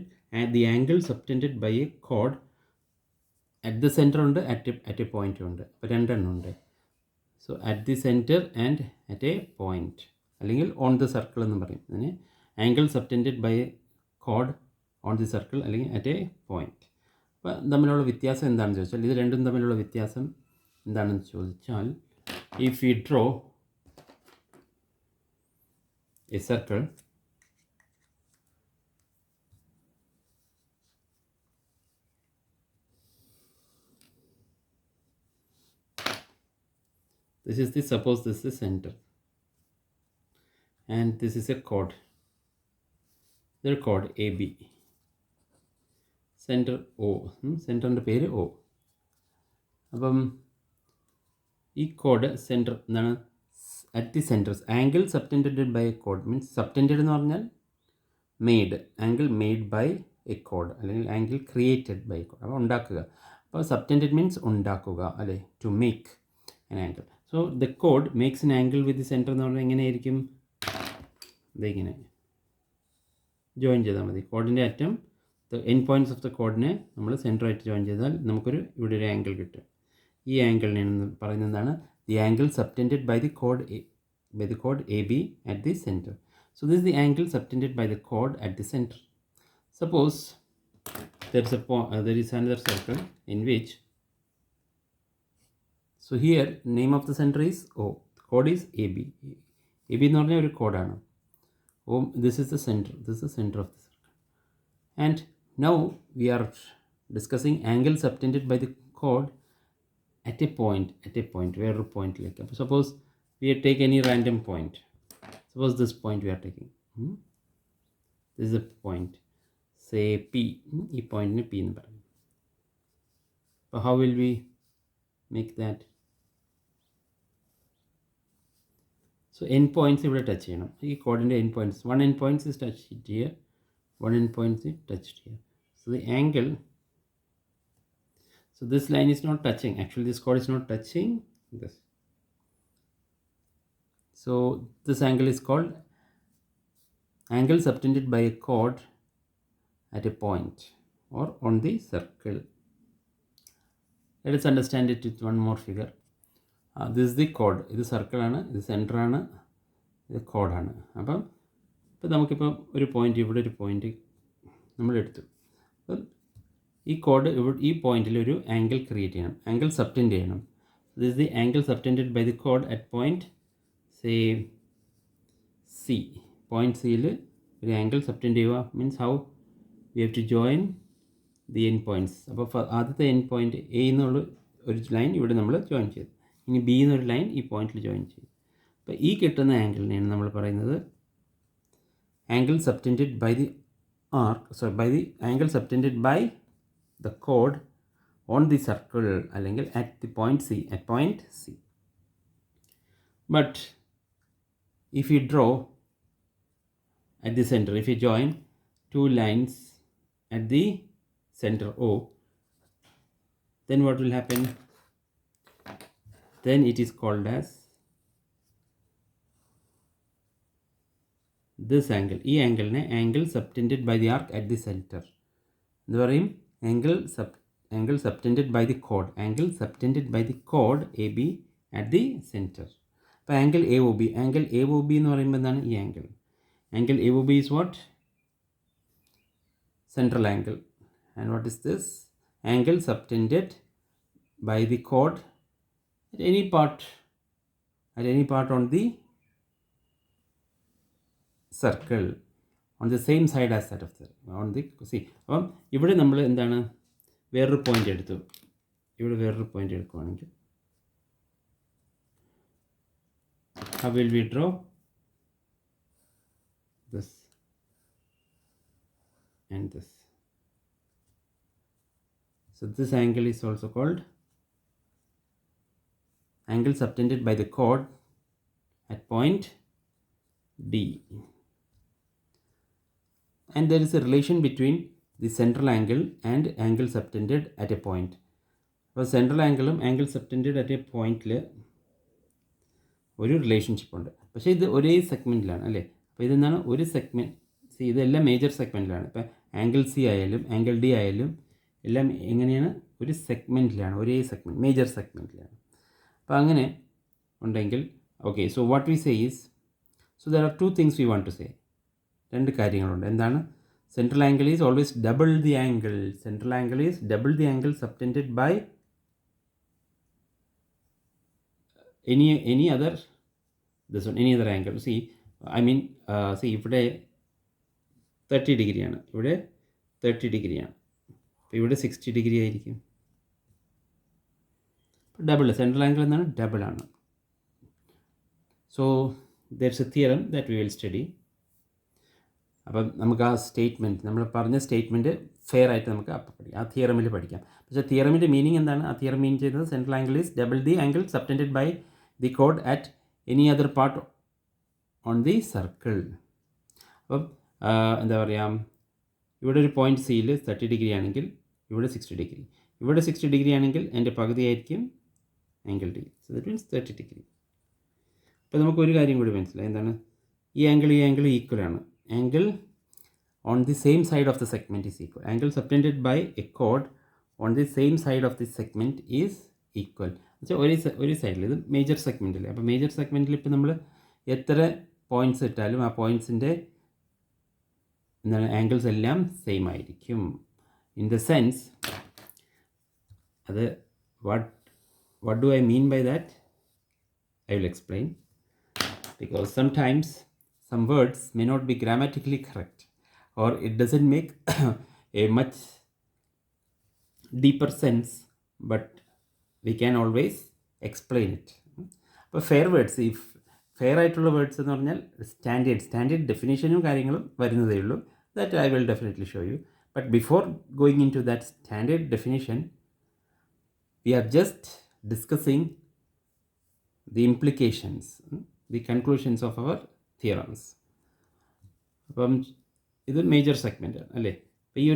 the angle subtended by a chord at the center ഉണ്ട്, at a point ഉണ്ട്. അപ്പോൾ രണ്ടെണ്ണം ഉണ്ട്. So at the centre and at a point, അല്ലെങ്കിൽ ഓൺ ദ സർക്കിൾ എന്ന് പറയും. അതിന് ആംഗിൾ സബ്റ്റൻഡഡ് ബൈ എ കോഡ് ഓൺ ദി സർക്കിൾ അല്ലെങ്കിൽ അറ്റ് എ പോയിൻറ്റ്. അപ്പോൾ തമ്മിലുള്ള വ്യത്യാസം എന്താണെന്ന് ചോദിച്ചാൽ, ഇത് രണ്ടും തമ്മിലുള്ള വ്യത്യാസം എന്താണെന്ന് ചോദിച്ചാൽ, if you draw A circle, this is the, suppose this is center and this is a chord, their chord AB, center O, സെൻറ്ററിൻ്റെ പേര് O. അപ്പം ഈ കോഡ് സെൻറ്റർ എന്താണ്, at the centre angle subtended by a കോഡ് means, subtended എന്ന് പറഞ്ഞാൽ made, angle made by a കോഡ് അല്ലെങ്കിൽ ആംഗിൾ ക്രിയേറ്റഡ് ബൈ എ കോഡ്. അപ്പോൾ ഉണ്ടാക്കുക. അപ്പോൾ സബ്റ്റൻഡഡ് മീൻസ് ഉണ്ടാക്കുക അല്ലേ, to make an angle. So the chord makes an angle with the center എന്ന് പറഞ്ഞാൽ എങ്ങനെയായിരിക്കും, ഇതിങ്ങനെ ജോയിൻ ചെയ്താൽ മതി. കോഡിൻ്റെ അറ്റം എൻഡ് പോയിൻറ്റ്സ് ഓഫ് ദ കോഡിനെ നമ്മൾ സെൻറ്ററായിട്ട് ജോയിൻ ചെയ്താൽ നമുക്കൊരു ഇവിടെ ഒരു ആംഗിൾ കിട്ടും. ഈ ആംഗിളിനെ പറയുന്നത് എന്താണ്, the angle subtended by the കോഡ് A B at the centre. So this is the angle subtended by the chord at the center. Suppose there is another circle in which, so here name of the center is O, the chord is AB. AB എന്ന് പറഞ്ഞാൽ ഒരു കോഡാണ്. This is the center, this is the center of the circle. And now we are discussing angle subtended by the chord at a point, വേറൊരു പോയിന്റിലേക്ക്. അപ്പോൾ suppose we take any random point. Suppose this point we are taking. This is a point. Say P. ഈ പോയിന്റിന് P എന്ന് പറയും. അപ്പോൾ how will we make that? So end points ഇവിടെ touch ചെയ്യണം. ഈ കോഡിൻ്റെ end points. One end points is touched here. One end points is touched here. So the angle. So this line is not touching. Actually, this chord is not touching this. So this angle is called angle subtended by a chord at a point or on the circle. Let us understand it with one more figure. This is the chord. ഇത് സർക്കിളാണ്, ഇത് സെൻറ്ററാണ്, ഇത് കോഡാണ്. അപ്പം നമുക്കിപ്പോൾ ഒരു point, ഇവിടെ ഒരു point നമ്മളെടുത്തു. അപ്പം ഈ കോഡ് ഈ പോയിന്റിൽ ഒരു ആംഗിൾ ക്രിയേറ്റ് ചെയ്യണം, ആംഗിൾ സബ്റ്റൻഡ് ചെയ്യണം. This is the angle subtended by the കോഡ് at point say C. Point സിയിൽ ഒരു ആംഗിൾ സബ്റ്റൻഡ് ചെയ്യുക means how we have to join the end points. അപ്പോൾ ആദ്യത്തെ എൻഡ് പോയിൻറ്റ് എ എന്നുള്ള ഒരു ലൈൻ ഇവിടെ നമ്മൾ ജോയിൻ ചെയ്തു, ഇനി ബി എന്നൊരു ലൈൻ ഈ പോയിന്റിൽ ജോയിൻ ചെയ്തു. അപ്പോൾ ഈ കിട്ടുന്ന ആംഗിളിനെയാണ് നമ്മൾ പറയുന്നത് angle subtended by the angle subtended by the chord on the circle അല്ലെങ്കിൽ at the point C. But if you draw at the center, if you join two lines at the center O, then what will happen? Then it is called as this angle. ഈ ആംഗിളിനെ angle subtended by the arc at the centre എന്ന് പറയും. angle subtended by the chord AB at the center. അപ്പോൾ angle AOB എന്ന് പറയുമ്പോൾ എന്താണ് ഈ angle AOB is what? Central angle. And what is this? Angle subtended by the chord at any part on the circle, on the same side as that of the on the see. അപ്പം ഇവിടെ നമ്മൾ എന്താണ് വേറൊരു point എടുത്തു, ഇവിടെ വേറൊരു point എടുക്കുകയാണെങ്കിൽ how will we draw this and this? So this angle is also called angle subtended by the chord at point D. And there is a relation between the central angle and angle subtended at a point. അപ്പോൾ central ആംഗിളും angle subtended at A പോയിന്റിൽ ഒരു relationship ഉണ്ട്. പക്ഷേ ഇത് ഒരേ സെഗ്മെൻറ്റിലാണ് അല്ലേ. അപ്പോൾ ഇതെന്താണ് ഒരു സെഗ്മെൻറ്റ്. സി ഇതെല്ലാം മേജർ സെഗ്മെൻറ്റിലാണ്. ഇപ്പോൾ ആംഗിൾ സി ആയാലും ആംഗിൾ ഡി ആയാലും എല്ലാം എങ്ങനെയാണ്, ഒരു സെഗ്മെൻറ്റിലാണ്, ഒരേ സെഗ്മെൻറ്റ്, മേജർ സെഗ്മെൻറ്റിലാണ്. അപ്പോൾ അങ്ങനെ ഉണ്ടെങ്കിൽ okay, so what we say is, so there are 2 things we want to say. 2 കാര്യങ്ങളുണ്ട്. എന്താണ്? Central angle is always double the angle. Central angle is double the angle subtended by any other, this one, any other angle. See, I mean, see ഇവിടെ 30 ഡിഗ്രിയാണ്, ഇവിടെ 30 ഡിഗ്രിയാണ്, അപ്പോൾ ഇവിടെ 60 degree ആയിരിക്കും. Double central angle എന്താണ്? ഡബിളാണ്. So there is a theorem that we will study. അപ്പം നമുക്ക് ആ സ്റ്റേറ്റ്മെൻറ്റ്, നമ്മൾ പറഞ്ഞ സ്റ്റേറ്റ്മെൻറ്റ് ഫെയർ ആയിട്ട് നമുക്ക് അപ്പം പഠിക്കാം, ആ തിയറമിൽ പഠിക്കാം. പക്ഷേ തിയറമിൻ്റെ മീനിങ് എന്താണ്? ആ തിയറം മീൻ ചെയ്യുന്നത് central angle is double the angle subtended by the കോഡ് at any other part on the circle. അപ്പം എന്താ പറയുക, ഇവിടെ ഒരു പോയിൻറ്റ് സിയിൽ 30 ഡിഗ്രി ആണെങ്കിൽ ഇവിടെ 60 ഡിഗ്രി, ഇവിടെ 60 ഡിഗ്രി ആണെങ്കിൽ എൻ്റെ പകുതിയായിരിക്കും angle D. So that means 30 degree. അപ്പോൾ നമുക്കൊരു കാര്യം കൂടി മനസ്സിലായി. എന്താണ്? ഈ ആംഗിൾ ഈക്വലാണ്. Angle on the same side of the segment is equal. Angle subtended by a chord on the same side of the segment is equal. ഒരു സൈഡിൽ, ഇത് മേജർ സെഗ്മെൻറ്റിൽ. അപ്പോൾ മേജർ സെഗ്മെൻറ്റിൽ ഇപ്പോൾ നമ്മൾ എത്ര പോയിൻറ്റ്സ് ഇട്ടാലും ആ പോയിൻറ്റ്സിൻ്റെ എന്താണ് ആംഗിൾസ് എല്ലാം സെയിം ആയിരിക്കും. ഇൻ ദ സെൻസ്, അത് what do I mean by that? I will explain. Because sometimes some words may not be grammatically correct, or it doesn't make a much deeper sense, but we can always explain it. അപ്പോൾ fair words, ഈ fair ആയിട്ടുള്ള words എന്ന് പറഞ്ഞാൽ standard ഡെഫിനേഷനും കാര്യങ്ങളും വരുന്നതേ ഉള്ളൂ. That I will definitely show you. But before going into that standard definition, we are just discussing the implications, the conclusions of our theorems. അപ്പം ഇത് മേജർ സെഗ്മെൻ്റ് ആണ് അല്ലേ. അപ്പോൾ ഈ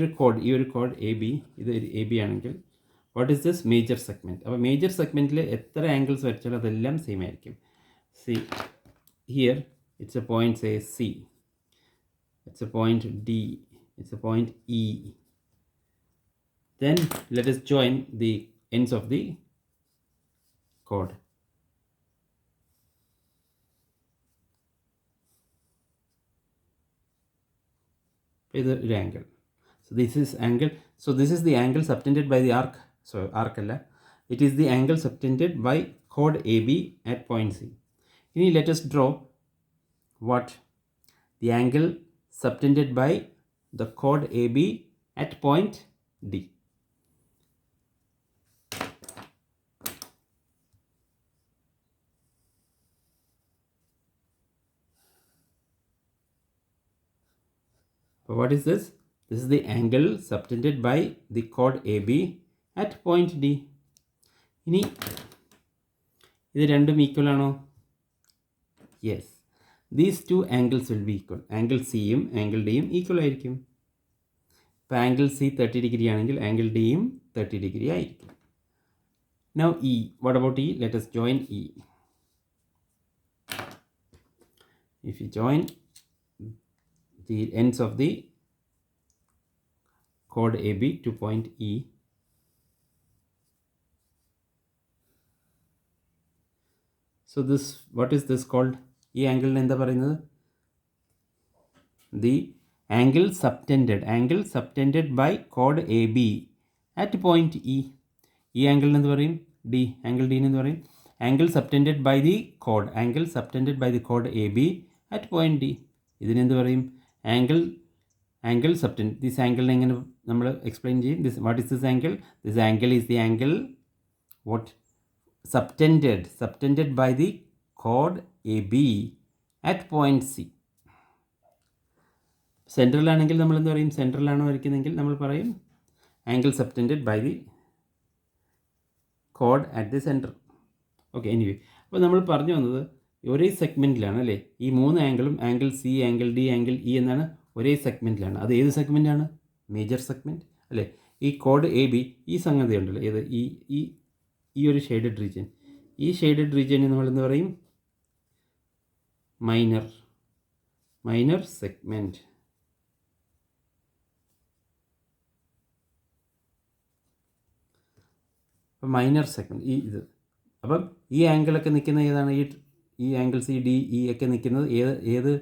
ഒരു കോഡ് എ ബി, ഇത് എ ബി ആണെങ്കിൽ what is this? Major segment. അപ്പോൾ മേജർ സെഗ്മെൻറ്റിൽ എത്ര ആംഗിൾസ് വരച്ചാലും അതെല്ലാം സെയിം ആയിരിക്കും. See here it's a point say C, it's a point D, it's a point E. Then let us join the ends of the chord. ഇത് ഒരു angle. So this is angle. So this is the angle subtended by the arc. സോ ആർക്കല്ല, it is the angle subtended by കോഡ് A B at point C. ഇനി let us draw what? The angle subtended by the chord AB at point D. So what is this? This is the angle subtended by the chord AB at point D. ഇനി ഇത് രണ്ടും equal ആണോ? Yes, these 2 angles will be equal. Angle സിയും angle ഡിയും equal ആയിരിക്കും. ഇപ്പോൾ angle C 30 degree ആണെങ്കിൽ angle ഡിയും 30 ഡിഗ്രി ആയിരിക്കും. Now E, what about E? Let us join E. If you join the ends of the chord AB to point E, so this, what is this called? ഈ ആംഗിളിന് എന്താ പറയുന്നത്? The angle subtended by കോഡ് A B at point E. ഈ ആംഗിളിന് എന്ത് പറയും? D. Angle ഡീന് എന്ത് പറയും? ആംഗിൾ സബ്റ്റൻഡഡ് ബൈ ദി കോഡ് A B at point D. ഇതിനെന്ത് പറയും? Angle subtend. ദിസ് ആംഗിളിനെ എങ്ങനെ നമ്മൾ എക്സ്പ്ലെയിൻ ചെയ്യും? This, what is this angle? This angle is the angle what? subtended by the chord AB at point C. സെൻട്രലാണെങ്കിൽ നമ്മൾ എന്ത് പറയും? സെൻട്രലാണ് വരയ്ക്കുന്നതെങ്കിൽ നമ്മൾ പറയും ആംഗിൾ സബ്റ്റൻഡഡ് ബൈ ദി കോഡ് at the centre. Okay, anyway, അപ്പോൾ നമ്മൾ പറഞ്ഞു വന്നത് ഒരേ സെഗ്മെൻറ്റിലാണ് അല്ലേ. ഈ 3 ആംഗിളും, angle C, angle D, angle E എന്നാണ്, ഒരേ സെഗ്മെൻറ്റിലാണ്. അത് ഏത് സെഗ്മെൻറ്റാണ്? മേജർ സെഗ്മെൻറ്റ് അല്ലേ. ഈ കോഡ് എ ബി, ഈ സംഗതി ഉണ്ടല്ലോ, ഏത് ഈ ഒരു ഷെയ്ഡഡ് റീജിയൻ, ഈ ഷെയ്ഡഡ് റീജിയനെ നമ്മൾ എന്ത് പറയും? Minor segment. അപ്പം മൈനർ സെഗ്മെൻറ്റ് ഇത്. അപ്പം ഈ ആംഗിളൊക്കെ നിൽക്കുന്ന ഏതാണ്? ഈ ആംഗിൾസ് ഈ ഡി ഇ ഒക്കെ നിൽക്കുന്നത് ഏത്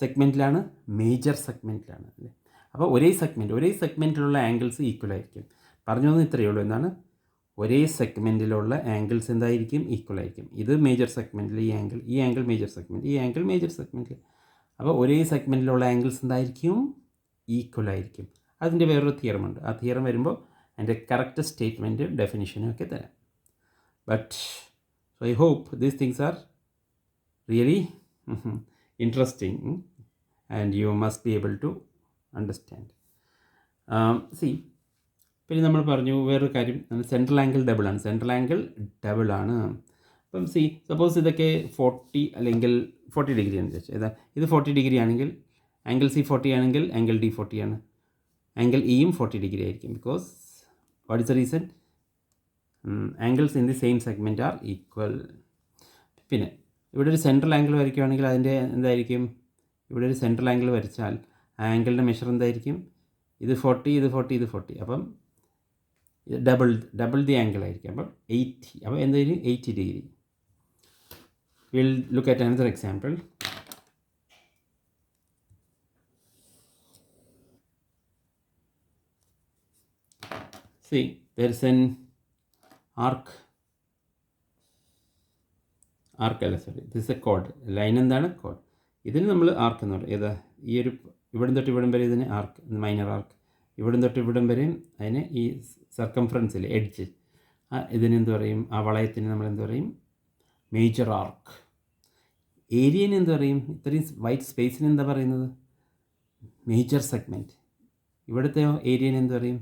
സെഗ്മെൻറ്റിലാണ്? മേജർ സെഗ്മെൻറ്റിലാണ് അല്ലേ. അപ്പോൾ ഒരേ സെഗ്മെൻറ്റിലുള്ള ആംഗിൾസ് ഈക്വൽ ആയിരിക്കും. പറഞ്ഞു വന്ന് ഇത്രയേ ഉള്ളൂ. എന്താണ്? ഒരേ സെഗ്മെൻറ്റിലുള്ള ആംഗിൾസ് എന്തായിരിക്കും? ഈക്വൽ ആയിരിക്കും. ഇത് മേജർ സെഗ്മെൻറ്റിൽ ഈ ആംഗിൾ മേജർ സെഗ്മെൻറ്റ്, ഈ ആംഗിൾ മേജർ സെഗ്മെൻറ്റിൽ. അപ്പോൾ ഒരേ സെഗ്മെൻറ്റിലുള്ള ആംഗിൾസ് എന്തായിരിക്കും? ഈക്വൽ ആയിരിക്കും. അതിൻ്റെ വേറൊരു തിയറമുണ്ട്. ആ തിയറം വരുമ്പോൾ അതിൻ്റെ കറക്റ്റ് സ്റ്റേറ്റ്മെൻറ്റ് ഡെഫിനിഷനും ഒക്കെ തരാം. But so I hope these things are really interesting and you must be able to understand. പിന്നെ നമ്മൾ പറഞ്ഞു വേറൊരു കാര്യം, സെൻട്രൽ ആംഗിൾ ഡബിൾ ആണ്. അപ്പം സപ്പോസ് ഇതൊക്കെ 40 അല്ലെങ്കിൽ 40 ഡിഗ്രി ആണ് വെച്ചാൽ ഇത് 40 ഡിഗ്രി ആണെങ്കിൽ ആംഗിൾ സി 40 ആണെങ്കിൽ ആംഗിൾ ഡി 40 ആണ്. ആംഗിൾ ഇയും 40 ഡിഗ്രി ആയിരിക്കും. Because what is the reason? Angles in the same segment are equal. പിന്നെ ഇവിടെ ഒരു സെൻട്രൽ ആംഗിൾ വരയ്ക്കുകയാണെങ്കിൽ അതിൻ്റെ എന്തായിരിക്കും? ഇവിടെ ഒരു സെൻട്രൽ ആംഗിൾ വരച്ചാൽ ആ ആംഗിളിൻ്റെ മെഷർ എന്തായിരിക്കും? ഇത് 40, ഇത് 40, ഇത് 40. അപ്പം ഡബിൾ ദി ആംഗിൾ ആയിരിക്കും. അപ്പം 80. അപ്പോൾ എന്തായാലും 80 degree. Will look at another example. See there is an arc അല്ല സോറി, ദിസ് എ കോഡ്. ലൈൻ എന്താണ്? കോഡ്. ഇതിന് നമ്മൾ ആർക്ക് എന്ന് പറയും. ഏതാ? ഈ ഒരു ഇവിടം തൊട്ട് ഇവിടം വരെ ഇതിന് ആർക്ക്, മൈനർ ആർക്ക്. ഇവിടം തൊട്ട് ഇവിടം വരെയും അതിന് ഈ സർക്കംഫറൻസിൽ എഡ്ജ്, ഇതിനെന്ത് പറയും? ആ വളയത്തിന് നമ്മൾ എന്ത് പറയും? Major arc. ഏരിയന് എന്ത് പറയും? ഇത്രയും വൈറ്റ് സ്പേസിന് എന്താ പറയുന്നത്? Major segment. ഇവിടുത്തെ ഏരിയന് എന്ത് പറയും?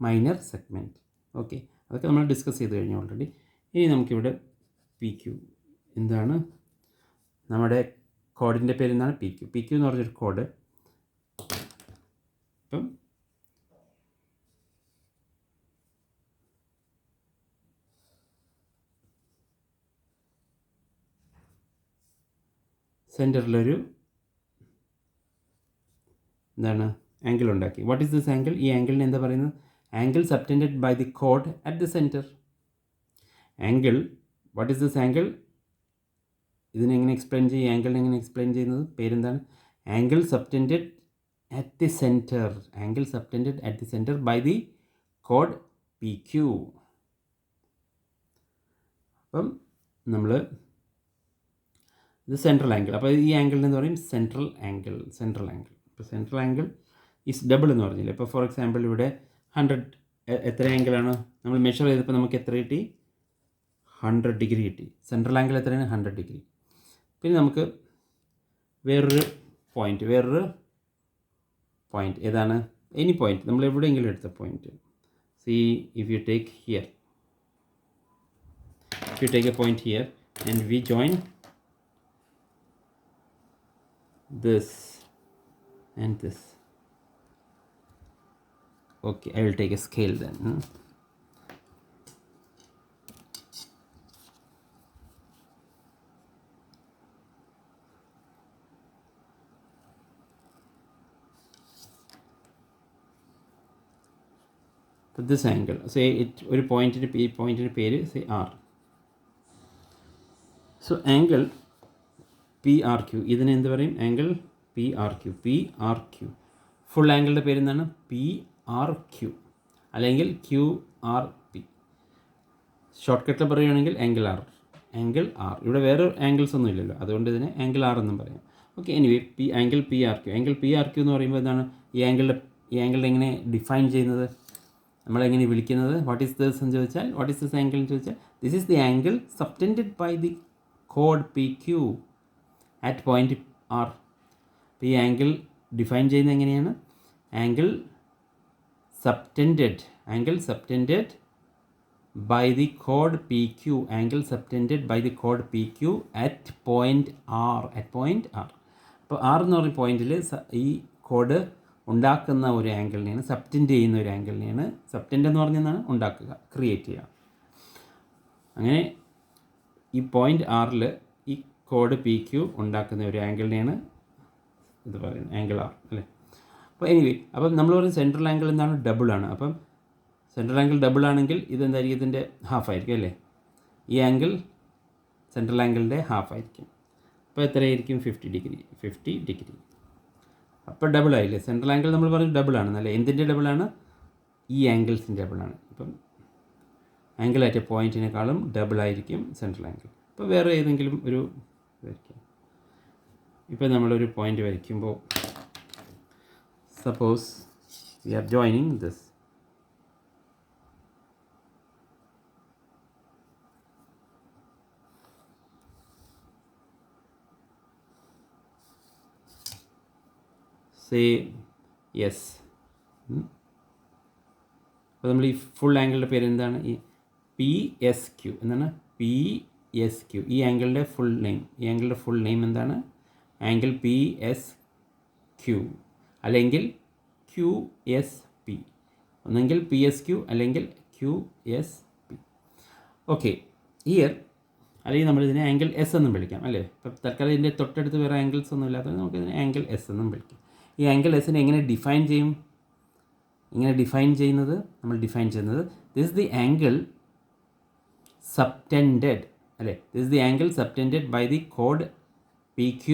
Minor segment. ഓക്കെ, അതൊക്കെ നമ്മൾ ഡിസ്കസ് ചെയ്ത് കഴിഞ്ഞു ഓൾറെഡി. ഇനി നമുക്കിവിടെ പി ക്യു എന്താണ്? നമ്മുടെ കോഡിൻ്റെ പേര് എന്താണ്? പി ക്യു എന്ന് പറഞ്ഞൊരു കോഡ്. അപ്പം സെൻറ്ററിലൊരു എന്താണ്? ആംഗിൾ ഉണ്ടാക്കി. What is this angle? ഈ ആംഗിളിന് എന്താ പറയുന്നത്? ആംഗിൾ സബ്റ്റൻഡഡ് ബൈ ദി കോഡ് at the centre. Angle, what is this angle? ഇതിനെങ്ങനെ എക്സ്പ്ലെയിൻ ചെയ്യും? ആംഗിളിനെ എങ്ങനെ എക്സ്പ്ലെയിൻ ചെയ്യുന്നത്? പേരെന്താണ്? Angle subtended at the centre. Angle subtended at the centre by the കോഡ് പി ക്യു. അപ്പം നമ്മൾ ഇത് സെൻട്രൽ ആംഗിൾ. അപ്പോൾ ഈ ആംഗിളിന് എന്ന് പറയും സെൻട്രൽ ആംഗിൾ. ഇപ്പോൾ സെൻട്രൽ ആംഗിൾ ഈസ് ഡബിൾ എന്ന് പറഞ്ഞില്ലേ. ഇപ്പോൾ ഫോർ എക്സാമ്പിൾ ഇവിടെ 100 എത്ര ആംഗിളാണ് നമ്മൾ മെഷർ ചെയ്തപ്പോൾ നമുക്ക് എത്ര കിട്ടി? 100 ഡിഗ്രി കിട്ടി. സെൻട്രൽ ആംഗിൾ എത്രയാണ്? 100 ഡിഗ്രി. പിന്നെ നമുക്ക് വേറൊരു പോയിൻ്റ് ഏതാണ്? എനി പോയിൻ്റ്, നമ്മൾ എവിടെയെങ്കിലും എടുത്ത point. C if you take here, if you take a point here and we join this and this. Okay, I will take a scale then. So this angle, say it ഒരു പോയിന്റിൻ്റെ പേര് say R. So angle P R Q, ഇതിന് എന്ത് പറയും? Angle P R Q. Full ആംഗിളിൻ്റെ പേര് എന്താണ്? P R Q അല്ലെങ്കിൽ Q R P. ഷോർട്ട് കട്ടിൽ പറയുകയാണെങ്കിൽ ആംഗിൾ ആർ. ഇവിടെ വേറെ ആംഗിൾസ് ഒന്നും ഇല്ലല്ലോ, അതുകൊണ്ട് ഇതിനെ ആംഗിൾ ആർ എന്നും പറയാം. Okay, anyway angle P R Q എന്ന് പറയുമ്പോൾ എന്താണ്? ഈ ആംഗിളിനെ എങ്ങനെ ഡിഫൈൻ ചെയ്യുന്നത്? നമ്മളെങ്ങനെ വിളിക്കുന്നത്? വാട്ട് ഈസ് ദിസ് എന്ന് ചോദിച്ചാൽ, വാട്ട് ഈസ് ദിസ് ആംഗിൾ എന്ന് ചോദിച്ചാൽ, this is the angle subtended by the കോഡ് P Q at point R. അപ്പോൾ ഈ ആംഗിൾ ഡിഫൈൻ ചെയ്യുന്നത് എങ്ങനെയാണ്? Angle subtended by the chord PQ, angle subtended by the chord PQ at point R. അപ്പോൾ R എന്ന് പറയുന്ന പോയിന്റിൽ ഈ കോഡ് ഉണ്ടാക്കുന്ന ഒരു ആംഗിളിനെയാണ്, സബ്റ്റൻഡ് ചെയ്യുന്ന ഒരു ആംഗിളിനെയാണ്, സബ്റ്റൻഡ് എന്ന് പറഞ്ഞാൽ ഉണ്ടാക്കുക, ക്രിയേറ്റ് ചെയ്യുക. അങ്ങനെ ഈ പോയിന്റ് ആറിൽ ഈ കോഡ് പി ക്യു ഉണ്ടാക്കുന്ന ഒരു ആംഗിളിനെയാണ് ഇത് പറയുന്നത് ആംഗിൾ ആർ അല്ലേ. അപ്പോൾ എനിവേ അപ്പം നമ്മൾ പറയും സെൻട്രൽ ആംഗിൾ എന്താണ് ഡബിളാണ്. അപ്പം സെൻട്രൽ ആംഗിൾ ഡബിൾ ആണെങ്കിൽ ഇതെന്തായിരിക്കും ഇതിൻ്റെ ഹാഫ് ആയിരിക്കും അല്ലേ. ഈ ആംഗിൾ സെൻട്രൽ ആംഗിളിൻ്റെ ഹാഫ് ആയിരിക്കും. അപ്പോൾ എത്രയായിരിക്കും 50 ഡിഗ്രി. അപ്പോൾ ഡബിൾ ആയില്ലേ. സെൻട്രൽ ആംഗിൾ നമ്മൾ പറയും ഡബിൾ ആണെന്നല്ലേ. എന്തിൻ്റെ ഡബിളാണ്? ഈ ആംഗിൾസിൻ്റെ ഡബിളാണ്. ഇപ്പം ആംഗിൾ അറ്റ് എ പോയിൻറ്റിനേക്കാളും ഡബിൾ ആയിരിക്കും സെൻട്രൽ ആംഗിൾ. ഇപ്പോൾ വേറെ ഏതെങ്കിലും ഒരു വരയ്ക്കാം. ഇപ്പോൾ നമ്മളൊരു പോയിൻ്റ് വരയ്ക്കുമ്പോൾ suppose V R joining this. Say yes. അപ്പോൾ നമ്മൾ ഈ ഫുൾ ആംഗിളിൻ്റെ പേര് എന്താണ്? ഈ PSQ എന്താണ്? PSQ. ഈ ആംഗിളിൻ്റെ ഫുൾ നെയിം എന്താണ്? ആംഗിൾ PSQ അല്ലെങ്കിൽ QSP. ഒന്നെങ്കിൽ PSQ അല്ലെങ്കിൽ QSP. ഓക്കെ, ഹിയർ അല്ലെങ്കിൽ നമ്മളിതിനെ ആംഗിൾ എസ് എന്നും വിളിക്കാം അല്ലേ. ഇപ്പം തൽക്കാലം ഇതിൻ്റെ തൊട്ടടുത്ത് വേറെ ആംഗിൾസ് ഒന്നും ഇല്ലാത്തത് നമുക്കിതിനെ ആംഗിൾ എസ് എന്നും വിളിക്കാം. ഈ ആംഗിൾ എസിനെ എങ്ങനെ ഡിഫൈൻ ചെയ്യും? നമ്മൾ ഡിഫൈൻ ചെയ്യുന്നത് this is the angle subtended അല്ലേ. This is the angle subtended by the കോഡ് PQ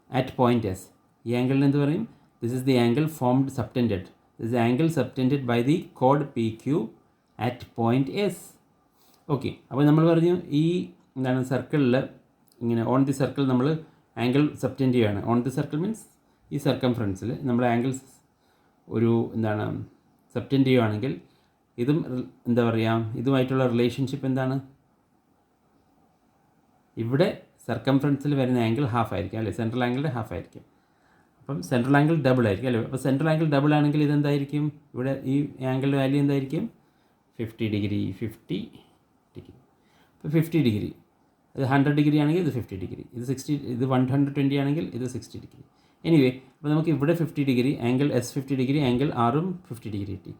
അറ്റ് പോയിൻറ്റ് എസ്. ഈ ആംഗിളിന് എന്ത് പറയും? This is the angle formed subtended. This is angle subtended by the കോഡ് PQ at point S. Okay, അപ്പോൾ നമ്മൾ പറഞ്ഞു ഈ എന്താണ് സർക്കിളിൽ ഇങ്ങനെ ഓൺ ദി സർക്കിൾ നമ്മൾ ആംഗിൾ സബ്റ്റൻഡ് ചെയ്യുകയാണ്. ഓൺ ദി സർക്കിൾ മീൻസ് ഈ സർക്കംഫറൻസിൽ നമ്മൾ ആംഗിൾസ് ഒരു എന്താണ് സബ്റ്റൻഡ് ചെയ്യുകയാണെങ്കിൽ ഇതും എന്താ പറയുക, ഇതുമായിട്ടുള്ള റിലേഷൻഷിപ്പ് എന്താണ്? ഇവിടെ സർക്കംഫറൻസിൽ വരുന്ന ആംഗിൾ ഹാഫ് ആയിരിക്കും അല്ലേ. സെൻട്രൽ ആംഗിളിൻ്റെ ഹാഫ് ആയിരിക്കും. അപ്പം സെൻട്രൽ ആംഗിൾ ഡബിൾ ആയിരിക്കും അല്ലേ. അപ്പോൾ സെൻട്രൽ ആംഗിൾ ഡബിൾ ആണെങ്കിൽ ഇതെന്തായിരിക്കും? ഇവിടെ ഈ ആംഗിളിൻ്റെ വാല്യൂ എന്തായിരിക്കും? 50 ഡിഗ്രി. ഇപ്പോൾ 50 ഡിഗ്രി, ഇത് 100 ഡിഗ്രി ആണെങ്കിൽ ഇത് 50 ഡിഗ്രി, ഇത് 120 ആണെങ്കിൽ ഇത് 60 ഡിഗ്രി. എനിവേ, അപ്പോൾ നമുക്ക് ഇവിടെ 50 degree, angle S 50 degree, angle ആറും 50 ഡിഗ്രി കിട്ടി.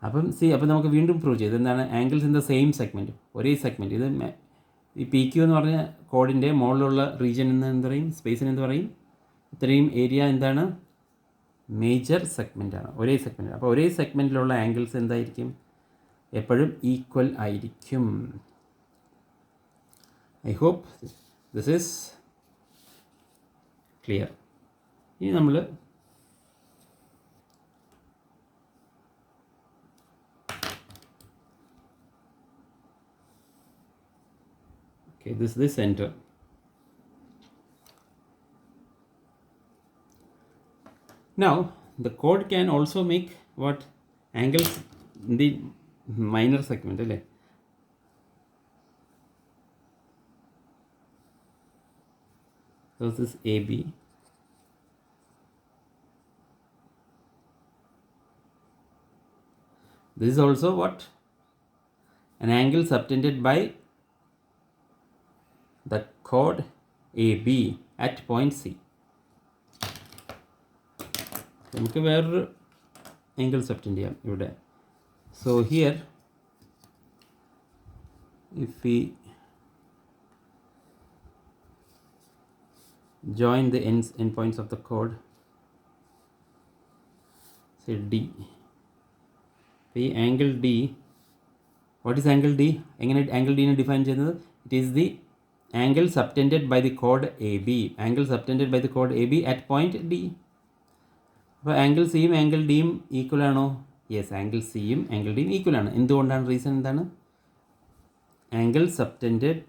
അപ്പോൾ നമുക്ക് വീണ്ടും പ്രൂവ് ചെയ്ത് എന്താണ്? Angles in the same segment, ഒരേ സെഗ്മെൻറ്റ്. ഇത് ഈ PQ എന്ന് പറഞ്ഞ കോഡിൻ്റെ മുകളിലുള്ള റീജിയൻ എന്ന് എന്ത് പറയും? സ്പേസിന് എന്ത് പറയും? ഇത്രയും ഏരിയ എന്താണ്? മേജർ സെഗ്മെൻറ്റാണ്, ഒരേ സെഗ്മെൻറ്റ്. അപ്പോൾ ഒരേ സെഗ്മെൻറ്റിലുള്ള ആംഗിൾസ് എന്തായിരിക്കും? എപ്പോഴും ഈക്വൽ ആയിരിക്കും. I hope this is clear. ഇനി നമ്മൾ this is the center. Now the code can also make what? Angles in the minor segment അല്ലേ. So this is AB. This is also what? An angle subtended by the chord AB at point C. നമുക്ക് വേറൊരു angle subtend ചെയ്യാം ഇവിടെ. So here if we join the end points of the chord, say D. ഈ angle D, what is angle D? എങ്ങനെ angle D നെ define ചെയ്യുന്നത്? It is the angle subtended by the chord AB. Angle subtended by the chord AB at point D. അപ്പോൾ angle സിയും angle ഡിയും equal ആണോ? Yes, angle സിയും angle ഡിയും equal ആണ്. എന്തുകൊണ്ടാണ്? റീസൺ എന്താണ്? Angle subtended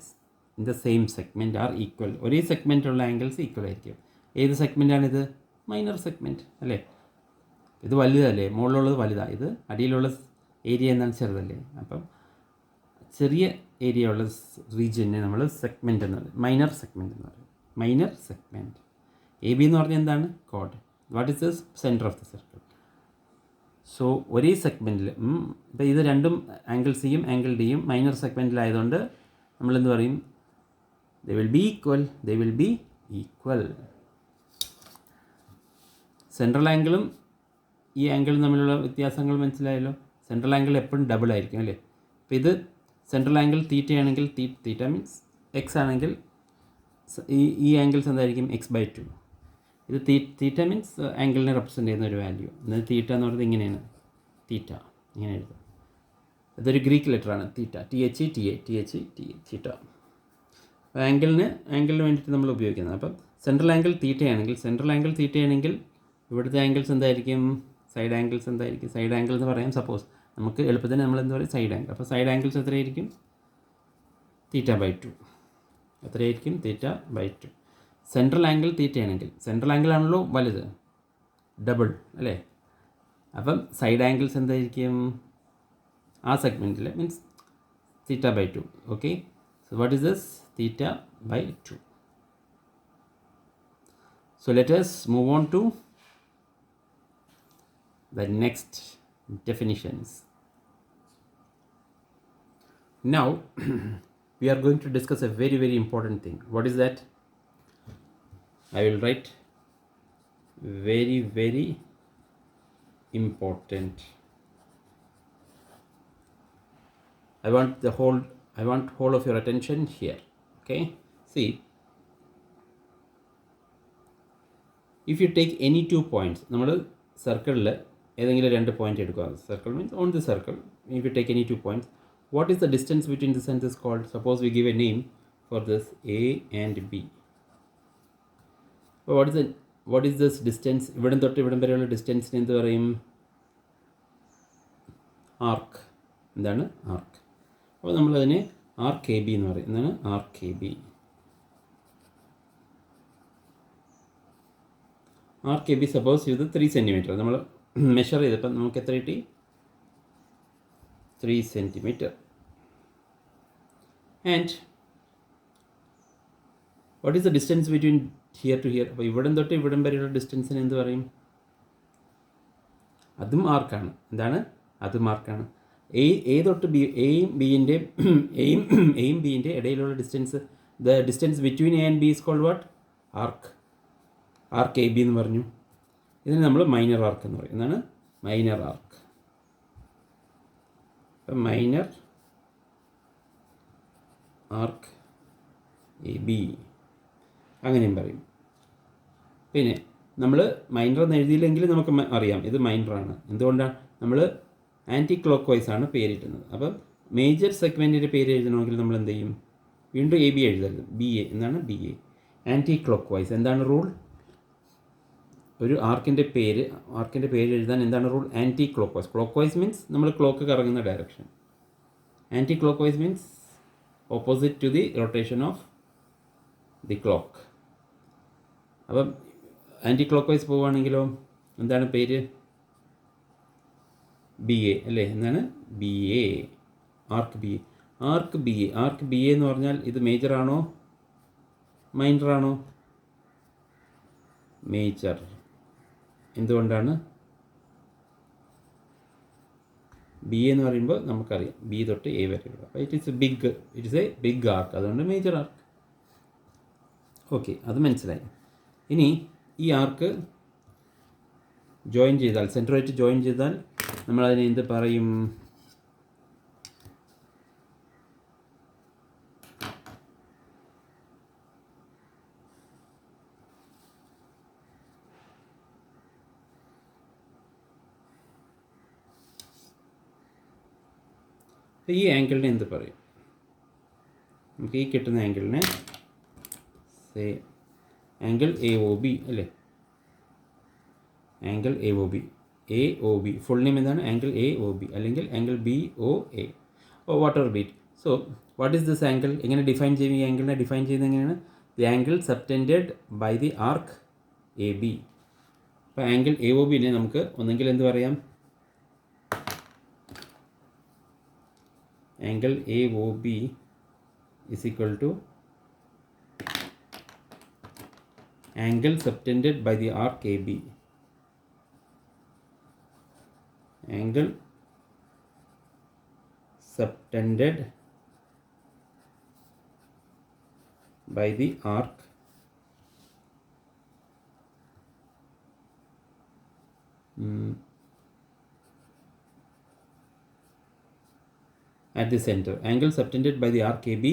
in the same segment are equal. ഒരേ സെഗ്മെൻറ്റുള്ള ആംഗിൾസ് ഈക്വൽ ആയിരിക്കും. ഏത് സെഗ്മെൻറ്റാണിത്? മൈനർ സെഗ്മെൻറ്റ് അല്ലേ. ഇത് വലുതല്ലേ, മുകളിലുള്ളത് വലുതാണ്, ഇത് അടിയിലുള്ള ഏരിയ എന്നാൽ ചെറുതല്ലേ. അപ്പം ചെറിയ ഏരിയ ഉള്ള റീജിയനെ നമ്മൾ സെഗ്മെൻറ്റ് എന്ന് പറയും, മൈനർ സെഗ്മെൻറ്റ് എന്ന് പറയും. Minor segment. AB എന്ന് പറഞ്ഞാൽ എന്താണ്? Code. What is the centre of the circle. So ഒരേ സെഗ്മെൻറ്റിൽ ഇപ്പോൾ ഇത് രണ്ടും ആംഗിൾ സിയും ആംഗിൾ ഡിയും മൈനർ സെഗ്മെൻറ്റിലായതുകൊണ്ട് നമ്മളെന്ത് പറയും? They will be equal. Central ആംഗിളും ഈ ആംഗിളും തമ്മിലുള്ള വ്യത്യാസങ്ങൾ മനസ്സിലായല്ലോ. സെൻട്രൽ ആംഗിൾ എപ്പോഴും ഡബിൾ ആയിരിക്കും അല്ലേ. അപ്പോൾ ഇത് സെൻട്രൽ ആംഗിൾ തീറ്റയാണെങ്കിൽ തീറ്റ മീൻസ് എക്സ് ആണെങ്കിൽ ഈ ആംഗിൾസ് എന്തായിരിക്കും? X/2. ഇത് തീറ്റ മീൻസ് ആംഗിളിനെ റെപ്രസെൻ്റ് ചെയ്യുന്ന ഒരു വാല്യൂ. എന്നാൽ തീറ്റ എന്ന് പറയുന്നത് ഇങ്ങനെയാണ്, തീറ്റ ഇങ്ങനെ എഴുതും. ഇതൊരു ഗ്രീക്ക് ലെറ്ററാണ് തീറ്റ, തീറ്റ. ആംഗിളിന് വേണ്ടിയിട്ട് നമ്മൾ ഉപയോഗിക്കുന്നത്. അപ്പം സെൻട്രൽ ആംഗിൾ തീറ്റയാണെങ്കിൽ ഇവിടുത്തെ ആംഗിൾസ് എന്തായിരിക്കും, സൈഡ് ആംഗിൾസ് എന്തായിരിക്കും, സൈഡ് ആംഗിൾ എന്ന് പറയാം. സപ്പോസ് നമുക്ക് എളുപ്പത്തിന് നമ്മൾ എന്താ പറയുക, സൈഡ് ആംഗിൾ. അപ്പോൾ സൈഡ് ആംഗിൾസ് എത്രയായിരിക്കും, θ/2. എത്രയായിരിക്കും, θ/2. സെൻട്രൽ ആംഗിൾ തീറ്റയാണെങ്കിൽ, സെൻട്രൽ ആംഗിൾ ആണല്ലോ വലുത്, ഡബിൾ അല്ലേ. അപ്പം സൈഡ് ആംഗിൾസ് എന്തായിരിക്കും, ആ സെഗ്മെൻറ്റിൽ means θ/2. Okay, so what is this, θ/2. So let us move on to the next definitions. Now we are going to discuss a very, very important thing. What is that? I will write very, very important. I want whole of your attention here. Okay, see, if you take any 2 points, നമ്മൾ സർക്കിളിൽ ഏതെങ്കിലും 2 point എടുക്കുക. Circle means on the circle. If you take any 2 points, what is the distance between the centers called? Suppose we give a name for this A and B. So what is this distance? ഇവിടം തൊട്ട് ഇവിടം വരെയുള്ള ഡിസ്റ്റൻസിന് എന്ത് പറയും, ആർക്ക്. എന്താണ് ആർക്ക്? അപ്പോൾ നമ്മളതിനെ RKB എന്ന് പറയും. എന്താണ് RKB? RKB സപ്പോസ് ഇത് 3 സെൻറ്റിമീറ്റർ നമ്മൾ മെഷർ ചെയ്തപ്പോൾ നമുക്ക് എത്ര കിട്ടി, 3 centimetre. And what is the distance between here to here? അപ്പോൾ ഇവിടം തൊട്ട് ഇവിടം വരെയുള്ള ഡിസ്റ്റൻസിന് എന്ത് പറയും, അതും ആർക്കാണ്. എന്താണ്, അതും ആർക്കാണ്. എ തൊട്ട് ബി, എയും ബിൻ്റെ ഇടയിലുള്ള distance, the distance between A and B is called what, arc. RKB എന്ന് പറഞ്ഞു. ഇതിന് നമ്മൾ മൈനർ ആർക്ക് എന്ന് പറയും. എന്താണ് മൈനർ ആർക്ക്? അപ്പം മൈനർ ആർക്ക് AB അങ്ങനെയും പറയും. പിന്നെ നമ്മൾ മൈനർ എന്ന് എഴുതിയില്ലെങ്കിൽ നമുക്ക് അറിയാം ഇത് മൈനറാണ്. എന്തുകൊണ്ടാണ്, നമ്മൾ ആൻറ്റി ക്ലോക്ക് വൈസ് ആണ് പേരിട്ടുന്നത്. അപ്പം മേജർ സെഗ്മെൻറ്റിൻ്റെ പേര് എഴുതണമെങ്കിൽ നമ്മൾ എന്ത് ചെയ്യും, വീണ്ടും AB എഴുതരുത്, BA. എന്താണ് BA, ആൻറ്റി ക്ലോക്ക് വൈസ്. എന്താണ് റൂൾ, ഒരു ആർക്കിൻ്റെ പേര് എഴുതാൻ എന്താണ് rule, anticlockwise. Clock vice means നമ്മൾ ക്ലോക്ക് കറങ്ങുന്ന direction. Anti clock vice means opposite to the rotation of the clock. അപ്പം ആൻറ്റി ക്ലോക്ക് വൈസ് പോവുകയാണെങ്കിലോ എന്താണ് പേര്, BA അല്ലേ. എന്താണ് BA, ആർക്ക് BA എന്ന് പറഞ്ഞാൽ ഇത് മേജറാണോ മൈനറാണോ, മേജർ. എന്തുകൊണ്ടാണ്, BA എന്ന് പറയുമ്പോൾ നമുക്കറിയാം B തൊട്ട് A വരെയുള്ള, അപ്പോൾ ഇറ്റ് ഇസ് എ ബിഗ് ആർക്ക്, അതുകൊണ്ട് മേജർ ആർക്ക്. ഓക്കെ, അത് മനസ്സിലായി. ഇനി ഈ ആർക്ക് ജോയിൻ ചെയ്താൽ, സെൻറ്ററുമായിട്ട് ജോയിൻ ചെയ്താൽ നമ്മളതിനെ എന്ത് പറയും, ഈ ആംഗിളിനെ എന്ത് പറയും, നമുക്ക് ഈ കിട്ടുന്ന ആംഗിളിനെ സേ ആംഗിൾ AOB അല്ലേ, ആംഗിൾ AOB ഫുൾ നെയിം എന്താണ്, ആംഗിൾ AOB അല്ലെങ്കിൽ angle BOA or whatever beat. So what is this angle, എങ്ങനെ ഡിഫൈൻ ചെയ്യും, ഈ ആംഗിളിനെ ഡിഫൈൻ ചെയ്യുന്നത് എങ്ങനെയാണ്, the angle subtended by the arc AB. അപ്പോൾ ആംഗിൾ AOBനെ നമുക്ക് ഒന്നെങ്കിൽ എന്ത് പറയാം, angle AOB is equal to angle subtended by the arc AB. Angle subtended by the arc at the center. Angle subtended by the arc AB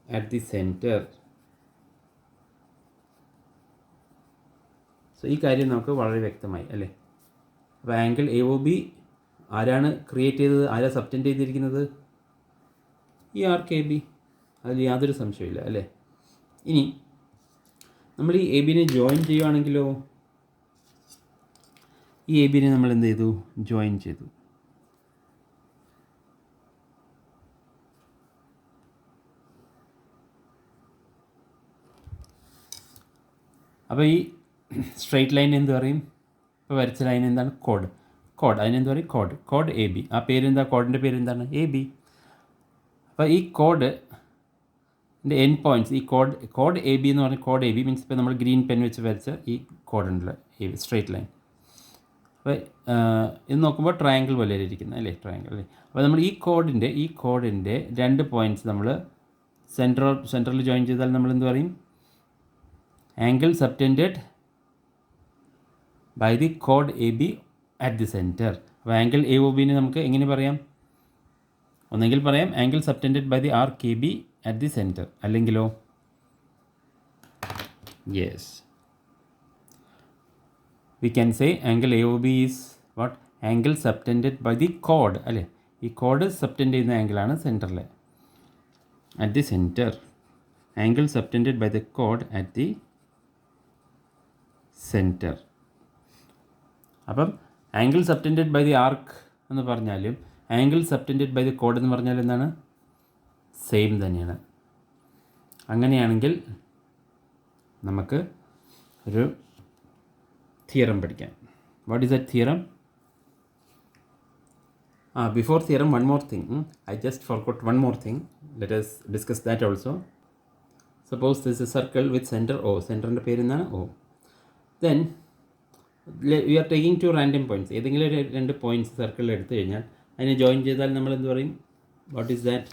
at the center so ഈ കാര്യം നമുക്ക് വളരെ വ്യക്തമായി അല്ലേ. അപ്പോൾ ആംഗിൾ എ ഒ ബി ആരാണ് create ചെയ്തത്, ആരാ സബ്റ്റൻഡ് ചെയ്തിരിക്കുന്നത്? ഈ ആർക്ക് എ ബി, അതിൽ യാതൊരു സംശയമില്ല അല്ലേ. ഇനി നമ്മൾ ഈ എ ബിനെ ജോയിൻ ചെയ്യുകയാണെങ്കിലോ, ഈ എ ബിനെ നമ്മൾ എന്ത് ചെയ്തു, ജോയിൻ ചെയ്തു. അപ്പോൾ ഈ സ്ട്രെയിറ്റ് ലൈൻ എന്ത് പറയും, ഇപ്പോൾ വരച്ച ലൈൻ എന്താണ്, കോഡ്. അതിനെന്ത് പറയും, കോഡ് എ ബി. ആ പേരെന്താ, കോഡിൻ്റെ പേരെന്താണ്, എ ബി. അപ്പോൾ ഈ കോഡിൻ്റെ എൻ പോയിൻറ്റ്സ്, ഈ കോഡ് എ ബി എന്ന് പറഞ്ഞാൽ, കോഡ് എ ബി മീൻസ് ഇപ്പോൾ നമ്മൾ ഗ്രീൻ പെൻ വെച്ച് വരച്ച ഈ കോഡുണ്ടല്ലോ എ ബി, സ്ട്രെയിറ്റ് ലൈൻ. അപ്പോൾ ഇത് നോക്കുമ്പോൾ ട്രയാങ്കിൾ പോലെ ഇരിക്കുന്നത് അല്ലേ, ട്രയാങ്കിൾ അല്ലേ. അപ്പോൾ നമ്മൾ ഈ കോഡിൻ്റെ 2 പോയിൻറ്റ്സ് നമ്മൾ സെൻറ്ററിൽ ജോയിൻ ചെയ്താൽ നമ്മൾ എന്ത് പറയും, ആംഗിൾ സബ്റ്റൻഡഡ് ബൈ ദി കോഡ് A B at the centre. അപ്പോൾ ആംഗിൾ എ ഒ ബിനെ നമുക്ക് എങ്ങനെ പറയാം, ഒന്നെങ്കിൽ പറയാം angle subtended by the arc A B at the centre, അല്ലെങ്കിലോ yes we can say angle A O B is what, angle subtended by the കോഡ് അല്ലേ. ഈ കോഡ് സബ്റ്റൻഡ് ചെയ്യുന്ന ആംഗിളാണ് സെൻറ്ററിൽ, at the centre. Angle subtended by the കോഡ് at the centre. അപ്പം angle subtended by the arc എന്ന് പറഞ്ഞാലും ആംഗിൾ സബ്റ്റൻഡഡ് ബൈ ദി കോഡ് എന്ന് പറഞ്ഞാൽ എന്താണ്, സെയിം തന്നെയാണ്. അങ്ങനെയാണെങ്കിൽ നമുക്ക് ഒരു തിയറം പഠിക്കാം. What is that theorem? Before theorem one more thing, I just forgot one more thing. Let us discuss that also. Suppose this A circle with centre O. സെൻറ്ററിൻ്റെ പേര് എന്താണ്, O. Then we are taking 2 random points. ഏതെങ്കിലും ഒരു 2 points സർക്കിളിൽ എടുത്തു കഴിഞ്ഞാൽ അതിനെ join ചെയ്താൽ നമ്മൾ എന്ത് പറയും, what is that?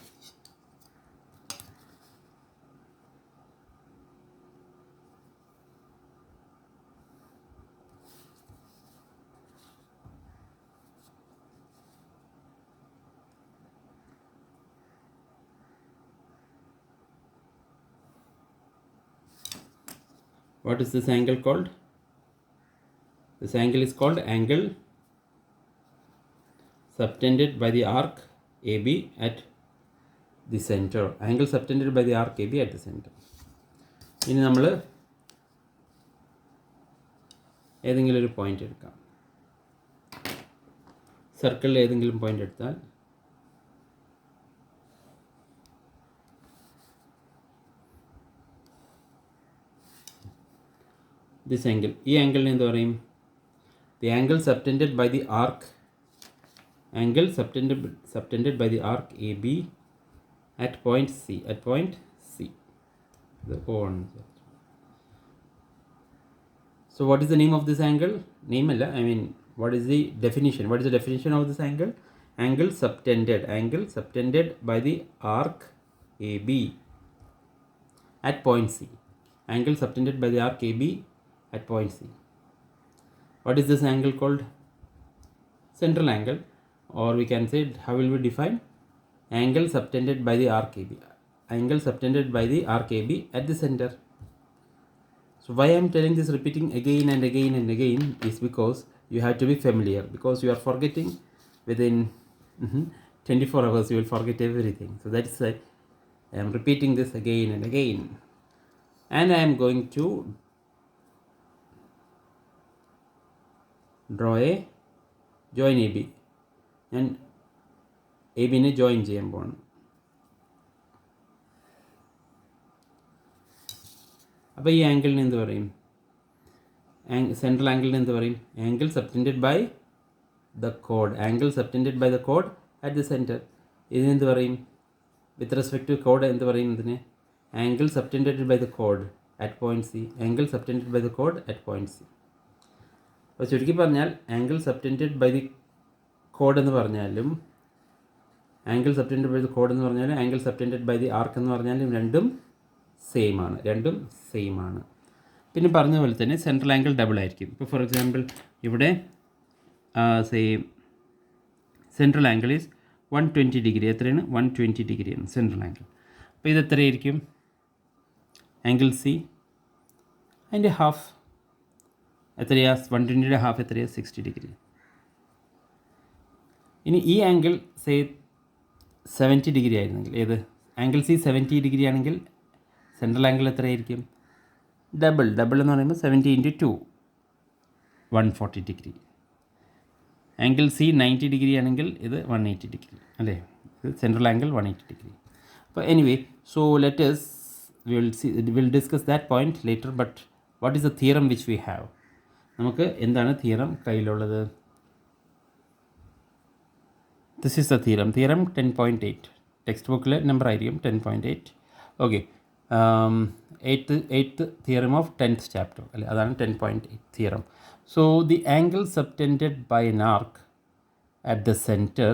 What is this angle called? This angle is called angle subtended by the arc AB at the center. Angle subtended by the arc AB at the center. ഇനി നമ്മൾ ഏതെങ്കിലും ഒരു point എടുക്കാം. സർക്കിളിൽ ഏതെങ്കിലും point എടുത്താൽ this angle, ഈ ആംഗിളിനെ എന്ത് പറയും, the angle subtended by the arc, angle subtended by the arc AB at point C, the O1. So what is the name of this angle? Name alla, I mean what is the definition? What is the definition of this angle? Angle subtended by the arc AB at point C. Angle subtended by the arc AB at point C. What is this angle called? Central angle, or we can say, how will we define? Angle subtended by the arc AB. Angle subtended by the arc AB at the center. So why I am telling this, repeating again and again and again, is because you have to be familiar, because you are forgetting within 24 hours you will forget everything. So that's why I am repeating this again and again. And I am going to draw a join AB. ഞാൻ A ബിനെ join ചെയ്യാൻ പോകണം. അപ്പോൾ ഈ ആംഗിളിന് എന്ത് പറയും, central ആംഗിളിന് എന്ത് പറയും, angle subtended by the code. Angle subtended by the code at the centre. ഇതിനെന്ത് പറയും, വിത്ത് റെസ്പെക്ട് ടു കോഡ് എന്ത് പറയും ഇതിന്, angle subtended by the code at point C. Angle subtended by the code at point C. അപ്പോൾ ചുരുക്കി പറഞ്ഞാൽ angle subtended by the കോഡ് എന്ന് പറഞ്ഞാലും ആംഗിൾ സബ്റ്റൻഡഡ് ബൈ ദി കോഡ് എന്ന് പറഞ്ഞാലും angle subtended by the arc എന്ന് പറഞ്ഞാലും രണ്ടും സെയിം ആണ്. പിന്നെ പറഞ്ഞ പോലെ തന്നെ സെൻട്രൽ ആംഗിൾ ഡബിൾ ആയിരിക്കും. ഇപ്പോൾ ഫോർ എക്സാമ്പിൾ ഇവിടെ same central angle is 120 degree. എത്രയാണ്, 120 ഡിഗ്രിയാണ് സെൻട്രൽ ആംഗിൾ. അപ്പോൾ ഇത് എത്രയായിരിക്കും, ആംഗിൾ സി അതിൻ്റെ ഹാഫ് എത്രയാ 120യുടെ ഹാഫ് എത്രയാ 60 ഡിഗ്രി. ഇനി ഈ ആംഗിൾ സേ 70 ഡിഗ്രി ആയിരുന്നെങ്കിൽ, ഏത് ആംഗിൾ സി 70 ഡിഗ്രി ആണെങ്കിൽ സെൻട്രൽ ആംഗിൾ എത്രയായിരിക്കും? ഡബിൾ എന്ന് പറയുമ്പോൾ 70 × 2 140 ഡിഗ്രി. ആംഗിൾ സി 90 ഡിഗ്രി ആണെങ്കിൽ ഇത് 180 ഡിഗ്രി അല്ലേ? ഇത് സെൻട്രൽ ആംഗിൾ 180 ഡിഗ്രി. അപ്പോൾ anyway, so let's will discuss that point later. But what is the theorem which we have? നമുക്ക് എന്താണ് തിയറം കയ്യിലുള്ളത്? This is the theorem 10.8. Text ബുക്കിൽ നമ്പർ ആയിരിക്കും 10.8. Okay, eighth theorem of 10th chapter അല്ലേ? അതാണ് 10.8 theorem. So the angle subtended by an arc at the centre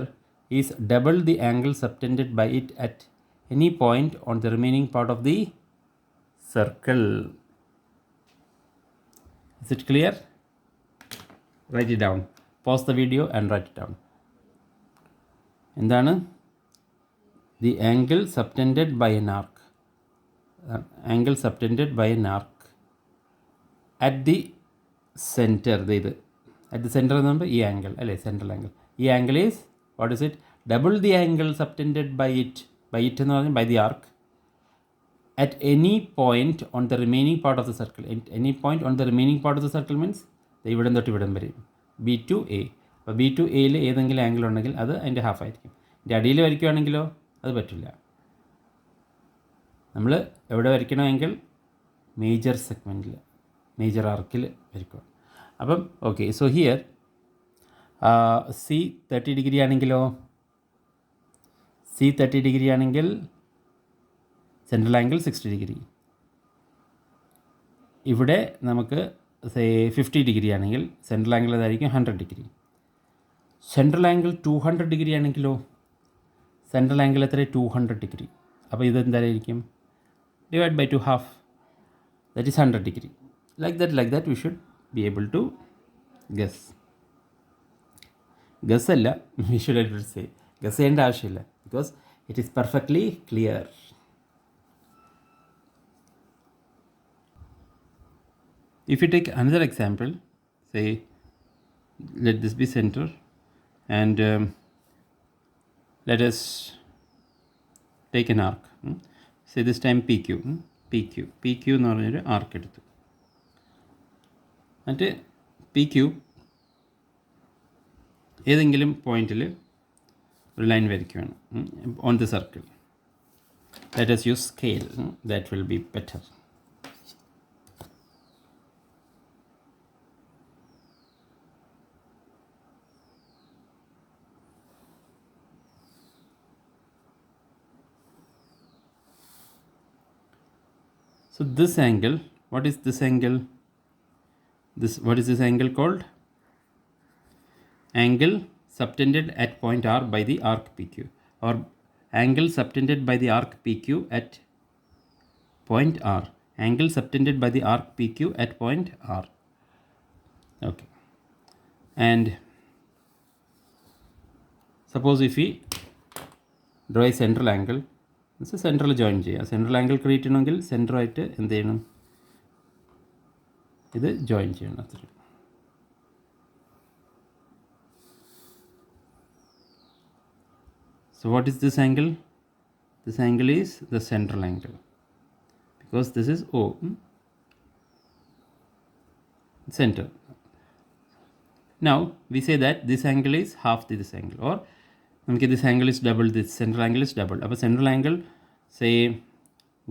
is double the angle subtended by it at any point on the remaining part of the circle. Is it clear? Write it down. Pause the video and write it down. എന്താണ്? The angle subtended by an arc. Angle subtended by an arc at the center. ഇത് at the center എന്ന് പറയുമ്പോൾ ഈ angle അല്ലേ? Central angle. ഈ angle is what is it? Double the angle subtended by it. By it എന്ന് പറഞ്ഞാൽ by the arc. At any point on the remaining part of the circle. At any point on the remaining part of the circle means ഇവിടം തൊട്ട് ഇവിടം വരെ B to A. അപ്പോൾ B to Aയിൽ ഏതെങ്കിലും angle ഉണ്ടെങ്കിൽ അത് അതിൻ്റെ ഹാഫ് ആയിരിക്കും. ഇതിൻ്റെ അടിയിൽ വരയ്ക്കുകയാണെങ്കിലോ അത് പറ്റില്ല. നമ്മൾ എവിടെ വരയ്ക്കണമെങ്കിൽ മേജർ സെഗ്മെൻറ്റിൽ, മേജർ ആർക്കിൽ വരയ്ക്കുക. അപ്പം okay, so here C 30 degree ആണെങ്കിലോ, C 30 ഡിഗ്രി ആണെങ്കിൽ സെൻട്രൽ ആംഗിൾ 60 ഡിഗ്രി. ഇവിടെ നമുക്ക് 50 ഡിഗ്രി ആണെങ്കിൽ സെൻട്രൽ ആംഗിൾ ഏതായിരിക്കും? 100 ഡിഗ്രി. സെൻട്രൽ ആംഗിൾ 200 ഡിഗ്രി ആണെങ്കിലോ, സെൻട്രൽ ആംഗിൾ എത്ര? 200 ഡിഗ്രി. അപ്പോൾ ഇതെന്തായിരിക്കും? Divide by 2 half, that is 100 degree. Like that we should be able to guess. Guess അല്ല, we should able to say. Guess ചെയ്യേണ്ട ആവശ്യമില്ല, because it is perfectly clear. If you take another example, say let this be center and let us take an arc. Say this time PQ എന്ന് പറഞ്ഞൊരു ആർക്ക് എടുത്തു. എന്നിട്ട് PQ ഏതെങ്കിലും പോയിന്റിൽ ഒരു line വരയ്ക്കുകയാണ് on the circle. Let us use scale, that will be better. So this angle, what is this angle? What is this angle called? Angle subtended at point R by the arc PQ, or angle subtended by the arc PQ at point R. Angle subtended by the arc PQ at point R. Okay. And suppose if we draw a central angle, central join ചെയ്യുക. Central angle create ചെയ്യണമെങ്കിൽ സെൻറ്ററായിട്ട് എന്ത് ചെയ്യണം? ഇത് join ചെയ്യണം. അത്ര. So what is this angle? This angle is the central angle, because this is O, center. Now we say that this angle is half this angle, or നമുക്ക് this angle is double, this central angle is double. അപ്പോൾ central angle say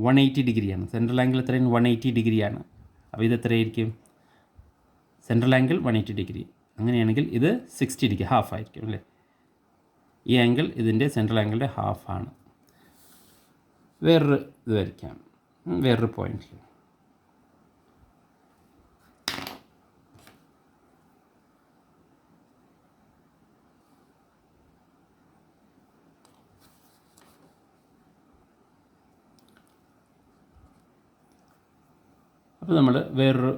180 ഡിഗ്രിയാണ്. Central angle എത്രയാണ്? 180 ഡിഗ്രിയാണ്. അപ്പോൾ ഇത് എത്രയായിരിക്കും? Central angle 180 degree. അങ്ങനെയാണെങ്കിൽ ഇത് 60 ഡിഗ്രി, ഹാഫ് ആയിരിക്കും അല്ലേ? ഈ ആംഗിൾ ഇതിൻ്റെ സെൻട്രൽ ആംഗിളിൻ്റെ ഹാഫാണ്. വേറൊരു ഇത് വരയ്ക്കാം, വേറൊരു പോയിന്റിൽ. അപ്പോൾ നമ്മൾ വേറൊരു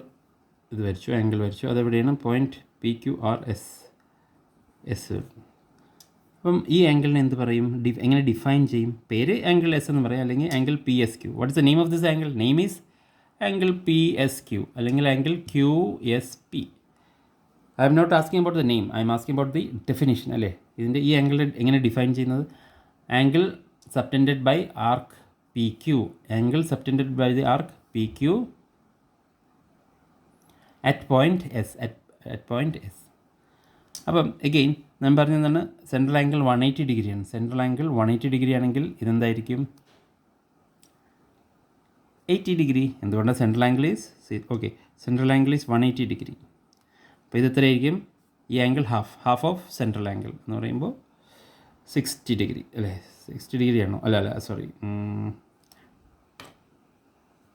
ഇത് വരച്ചു, ആംഗിൾ വരച്ചു. അതെവിടെയാണ്? Point PQRS. അപ്പം ഈ ആംഗിളിനെ എന്ത് പറയും? എങ്ങനെ ഡിഫൈൻ ചെയ്യും? പേര് ആംഗിൾ എസ് എന്ന് പറയാം, അല്ലെങ്കിൽ angle PSQ. What is the name of this angle? Name is angle P S Q അല്ലെങ്കിൽ angle Q S P. I'm not asking about the name, I'm asking about the definition അല്ലേ. ഇതിൻ്റെ ഈ angle എങ്ങനെ define ചെയ്യുന്നത്? Angle subtended by arc P Q, angle subtended by the arc P Q at point S, at point S. അപ്പം again ഞാൻ പറഞ്ഞതാണ് central angle 180 ഡിഗ്രിയാണ്. Central angle 180 degree ആണെങ്കിൽ ഇതെന്തായിരിക്കും? 80 ഡിഗ്രി. എന്തുകൊണ്ടാണ്? Central angle is okay, central angle is 180 degree. അപ്പോൾ ഇത് എത്രയായിരിക്കും? ഈ angle half of central angle എന്ന് പറയുമ്പോൾ 60 ഡിഗ്രി അല്ലേ? 60 ഡിഗ്രി ആണോ? അല്ല സോറി,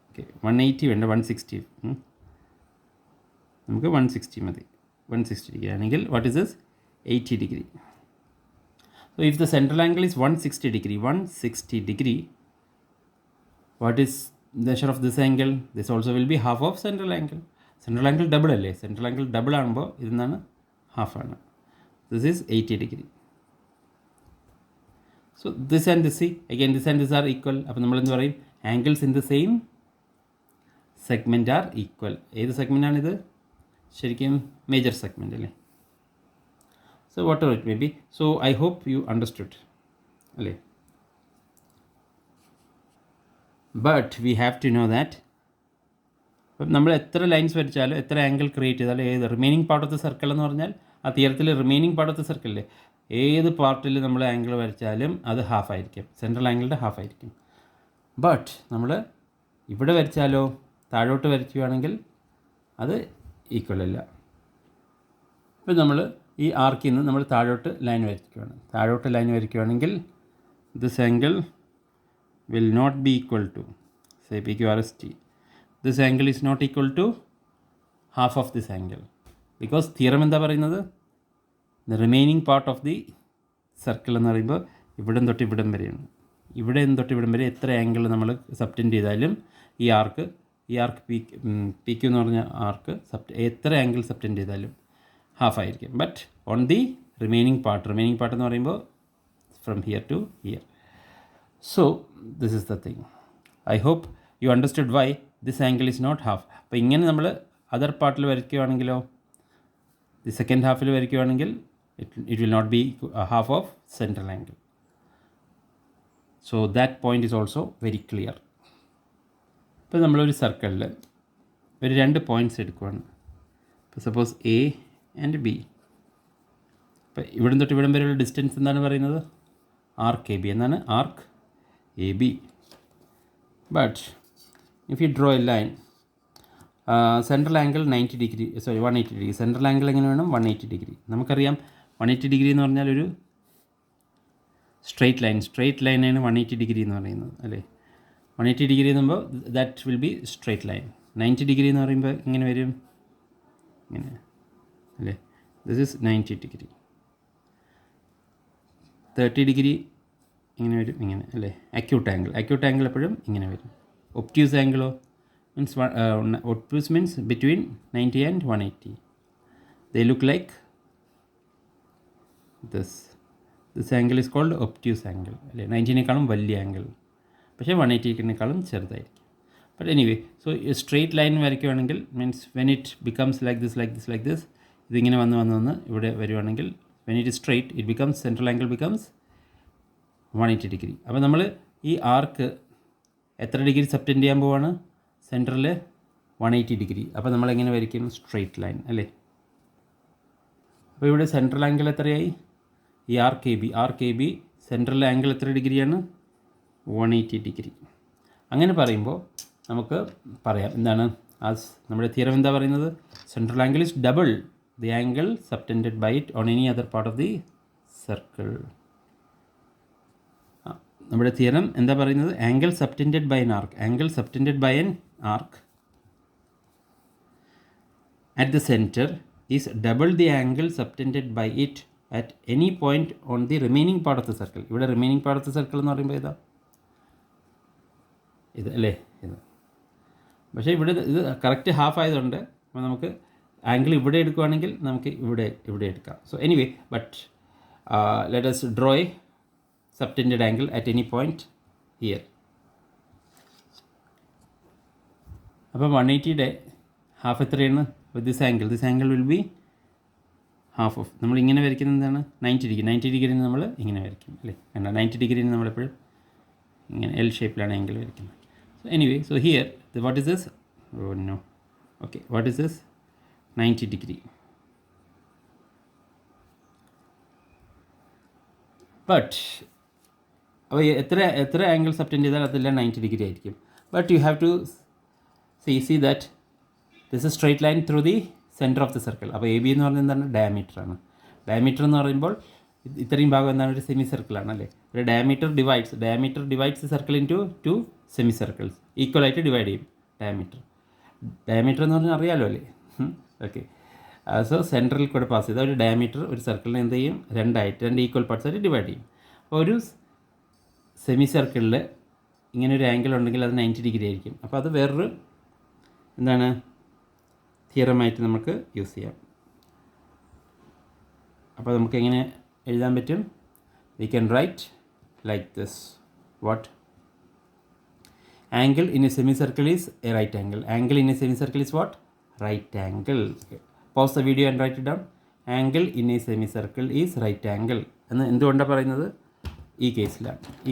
ഓക്കെ 180 വേണ്ട, 160. നമുക്ക് 160 മതി. 160 ഡിഗ്രി ആണെങ്കിൽ what is this? 80 degree. So if the central angle is 160 degree, what is the measure of this angle? This also will be half of central angle. Central angle double അല്ലേ? Central angle double ആകുമ്പോൾ ഇതെന്താണ്? ഹാഫാണ്. This is 80 degree. So this and this, again this and this are equal. അപ്പോൾ നമ്മൾ എന്ത് പറയും? Angles in the same segment are equal. ഏത് സെഗ്മെൻറ്റാണിത്? ശരിക്കും മേജർ സെഗ്മെൻറ്റ് അല്ലേ? So whatever it may be. So I hope you understood അല്ലേ? But we have to know that അപ്പം നമ്മൾ എത്ര ലൈൻസ് വരച്ചാലും എത്ര ആംഗിൾ ക്രിയേറ്റ് ചെയ്താലും ഏത് remaining part of the circle എന്ന് പറഞ്ഞാൽ ആ തിയറത്തിൽ റിമൈനിങ് പാർട്ട് ഓഫ് ദ സർക്കിളിലെ ഏത് പാർട്ടിൽ നമ്മൾ ആംഗിൾ വരച്ചാലും അത് ഹാഫ് ആയിരിക്കും, സെൻട്രൽ ആംഗിളിൻ്റെ ഹാഫ് ആയിരിക്കും. ബട്ട് നമ്മൾ ഇവിടെ വരച്ചാലോ, താഴോട്ട് വരയ്ക്കുകയാണെങ്കിൽ അത് ഈക്വൽ അല്ല. ഇപ്പം നമ്മൾ ഈ ആർക്കിൽ നിന്ന് നമ്മൾ താഴോട്ട് ലൈൻ വരയ്ക്കുകയാണെങ്കിൽ this angle will not be equal to, say PQRST. This angle is not equal to half of this angle because theorem എന്താ പറയുന്നത്? the remaining part of the circle എന്ന് പറയുമ്പോൾ ഇവിടം തൊട്ട് ഇവിടം വരെയാണ്. ഇവിടം വരെ എത്ര ആംഗിൾ നമ്മൾ സബ്റ്റെൻഡ് ചെയ്താലും ഈ ആർക്ക് പി ക്യു എന്ന് പറഞ്ഞ ആർക്ക് എത്ര ആംഗിൾ സബ്റ്റെൻഡ് ചെയ്താലും ഹാഫ് ആയിരിക്കും. But on the remaining part എന്ന് പറയുമ്പോൾ from here to here. So this is the thing. I hope you understood why this angle is not half. അപ്പോൾ ഇങ്ങനെ നമ്മൾ അതർ പാർട്ടിൽ വരയ്ക്കുകയാണെങ്കിലോ, ദി സെക്കൻഡ് ഹാഫിൽ വരയ്ക്കുകയാണെങ്കിൽ it will not be half of central angle. So that point is also very clear. ഇപ്പോൾ നമ്മളൊരു സർക്കിളിൽ ഒരു 2 points എടുക്കുകയാണ്. ഇപ്പോൾ സപ്പോസ് എ ആൻഡ് ബി. ഇപ്പോൾ ഇവിടം തൊട്ട് ഇവിടം വരെയുള്ള ഡിസ്റ്റൻസ് എന്താണ് പറയുന്നത്? ആർക്ക് എ ബി എന്നാണ്, ആർക്ക് AB. But if you draw a line, central angle 180 degree. Central angle എങ്ങനെ വേണം? 180 ഡിഗ്രി. നമുക്കറിയാം 180 ഡിഗ്രി എന്ന് പറഞ്ഞാൽ ഒരു സ്ട്രെയിറ്റ് ലൈനാണ് 180 ഡിഗ്രി എന്ന് പറയുന്നത് അല്ലേ? 180 ഡിഗ്രി എന്ന് പറയുമ്പോൾ that will be straight line. 90 degree എന്ന് പറയുമ്പോൾ ഇങ്ങനെ വരും, ഇങ്ങനെ അല്ലേ? This is 90 degree. 30 ഡിഗ്രി ഇങ്ങനെ വരും, ഇങ്ങനെ അല്ലേ? അക്യൂട്ട് ആംഗിൾ എപ്പോഴും ഇങ്ങനെ വരും. ഒബ്റ്റ്യൂസ് ആംഗിളോ means obtuse means between 90 and 180. They look like this angle is called obtuse angle അല്ലേ? 90നേക്കാളും വലിയ ആംഗിൾ, പക്ഷേ 180നേക്കാളും ചെറുതായിരിക്കും. But anyway, so straight line വരയ്ക്കുകയാണെങ്കിൽ means when it becomes like this ഇതിങ്ങനെ വന്ന് ഇവിടെ വരുവാണെങ്കിൽ when it is straight it becomes central angle becomes 180 degree. അപ്പോൾ നമ്മൾ ഈ ആർക്ക് എത്ര ഡിഗ്രി സബ്റ്റെൻഡ് ചെയ്യാൻ പോവാണ്? സെൻറ്ററിൽ 180 ഡിഗ്രി. അപ്പോൾ നമ്മളെങ്ങനെ വരയ്ക്കും? സ്ട്രെയിറ്റ് ലൈൻ അല്ലേ? അപ്പോൾ ഇവിടെ സെൻട്രൽ ആംഗിൾ എത്രയായി? ഈ ആർക്ക് എ ബി സെൻട്രൽ ആംഗിൾ എത്ര ഡിഗ്രിയാണ്? 180 ഡിഗ്രി. അങ്ങനെ പറയുമ്പോൾ നമുക്ക് പറയാം എന്താണ്? നമ്മുടെ തിയറം എന്താ പറയുന്നത്? Central angle is double the angle subtended by it on any other part of the circle. നമ്മുടെ തിയറം എന്താ പറയുന്നത്? Angle subtended by an arc at the centre is double the angle subtended by it at any point on the remaining part of the circle. ഇവിടെ remaining part of the circle എന്ന് പറയുമ്പോൾ ഇത് അല്ലേ? ഇത് പക്ഷേ ഇവിടെ ഇത് കറക്റ്റ് ഹാഫ് ആയതുകൊണ്ട് അപ്പോൾ നമുക്ക് ആംഗിൾ ഇവിടെ എടുക്കുകയാണെങ്കിൽ നമുക്ക് ഇവിടെ എടുക്കാം. So anyway, but let us draw a subtended angle at any point here. അപ്പോൾ 180യുടെ ഹാഫ് എത്രയാണ്? This angle will be half of, നമ്മളിങ്ങനെ വരയ്ക്കുന്നത് എന്താണ്? 90 ഡിഗ്രിന് നമ്മൾ ഇങ്ങനെ വരയ്ക്കും അല്ലേ? കണ്ട 90 ഡിഗ്രിന് നമ്മളെപ്പോഴും ഇങ്ങനെ എൽ ഷേപ്പിലാണ് ആംഗിൾ വരയ്ക്കുന്നത്. So anyway, so here what is this? Oh no, okay, what is this? 90 degree. But അപ്പോൾ എത്ര ആംഗിൾ സബ്റ്റൻഡ് ചെയ്താൽ അതെല്ലാം 90 ഡിഗ്രി ആയിരിക്കും. But you have to see that this a straight line through the centre of the circle. അപ്പോൾ A B എന്ന് പറയുന്നത് എന്താണ്? ഡയമീറ്ററാണ്. Diameter എന്ന് പറയുമ്പോൾ ഇത്രയും ഭാഗം എന്താണ്? ഒരു സെമി സർക്കിളാണ് അല്ലേ? ഒരു diameter divides circle into semicircles, ഈക്വലായിട്ട് ഡിവൈഡ് ചെയ്യും ഡയമീറ്റർ എന്ന് പറഞ്ഞാൽ അറിയാലോ അല്ലേ? ഓക്കെ, സോ സെൻറ്ററിൽ കൂടെ പാസ് ചെയ്താൽ ഒരു ഡയമീറ്റർ ഒരു സർക്കിളിനെ എന്ത് ചെയ്യും? രണ്ട് ഈക്വൽ പാർട്സ് ആയിട്ട് ഡിവൈഡ് ചെയ്യും. അപ്പോൾ ഒരു സെമി സർക്കിളിൽ ഇങ്ങനെ ഒരു ആംഗിൾ ഉണ്ടെങ്കിൽ അത് 90 ഡിഗ്രി ആയിരിക്കും. അപ്പോൾ അത് വേറൊരു എന്താണ് തിയറമായിട്ട് നമുക്ക് യൂസ് ചെയ്യാം. അപ്പോൾ നമുക്ക് എങ്ങനെ എഴുതാൻ പറ്റും? We can write like this. What? Angle in a semicircle is a right angle. Angle in a semicircle is what? Right angle. Pause the video and write it down. Angle in a semicircle is right angle എന്ന് എന്തുകൊണ്ടാണ് പറയുന്നത്? ഈ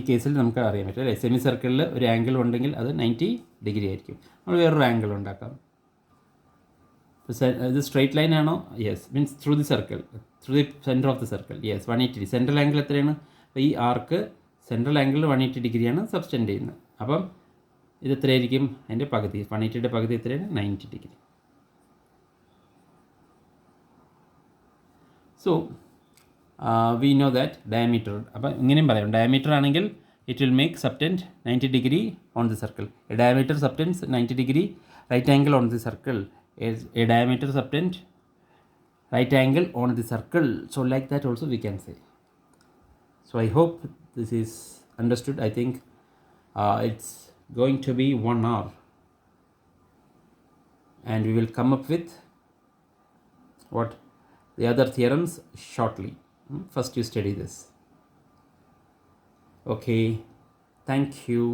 കേസിൽ നമുക്ക് അറിയാൻ പറ്റും അല്ലേ? Semi സർക്കിളിൽ ഒരു ആംഗിൾ ഉണ്ടെങ്കിൽ അത് 90 ഡിഗ്രി ആയിരിക്കും. നമ്മൾ വേറൊരു ആംഗിൾ ഉണ്ടാക്കാം. ഇത് സ്ട്രൈറ്റ് ലൈൻ ആണോ? Yes, means through the centre of the circle. Yes, 180. Central angle എത്രയാണ്? അപ്പോൾ ഈ ആർക്ക് സെൻട്രൽ ആംഗിൾ 180 ഡിഗ്രിയാണ് സബ്സ്റ്റെൻഡ് ചെയ്യുന്നത്. അപ്പം ഇത് എത്രയായിരിക്കും? അതിൻ്റെ പകുതി, 180യുടെ പകുതി എത്രയാണ്? 90 degree. So we know that diameter. അപ്പം ഇങ്ങനെയും പറയാം, ഡയമീറ്റർ ആണെങ്കിൽ it will make subtend 90 degree on the circle. A diameter subtends 90 degree right angle on the circle. A diameter subtend right angle on the circle. So like that also we can say. So I hope this is understood. I think it's going to be 1 hour and we will come up with what the other theorems shortly. First you study this. Okay, thank you.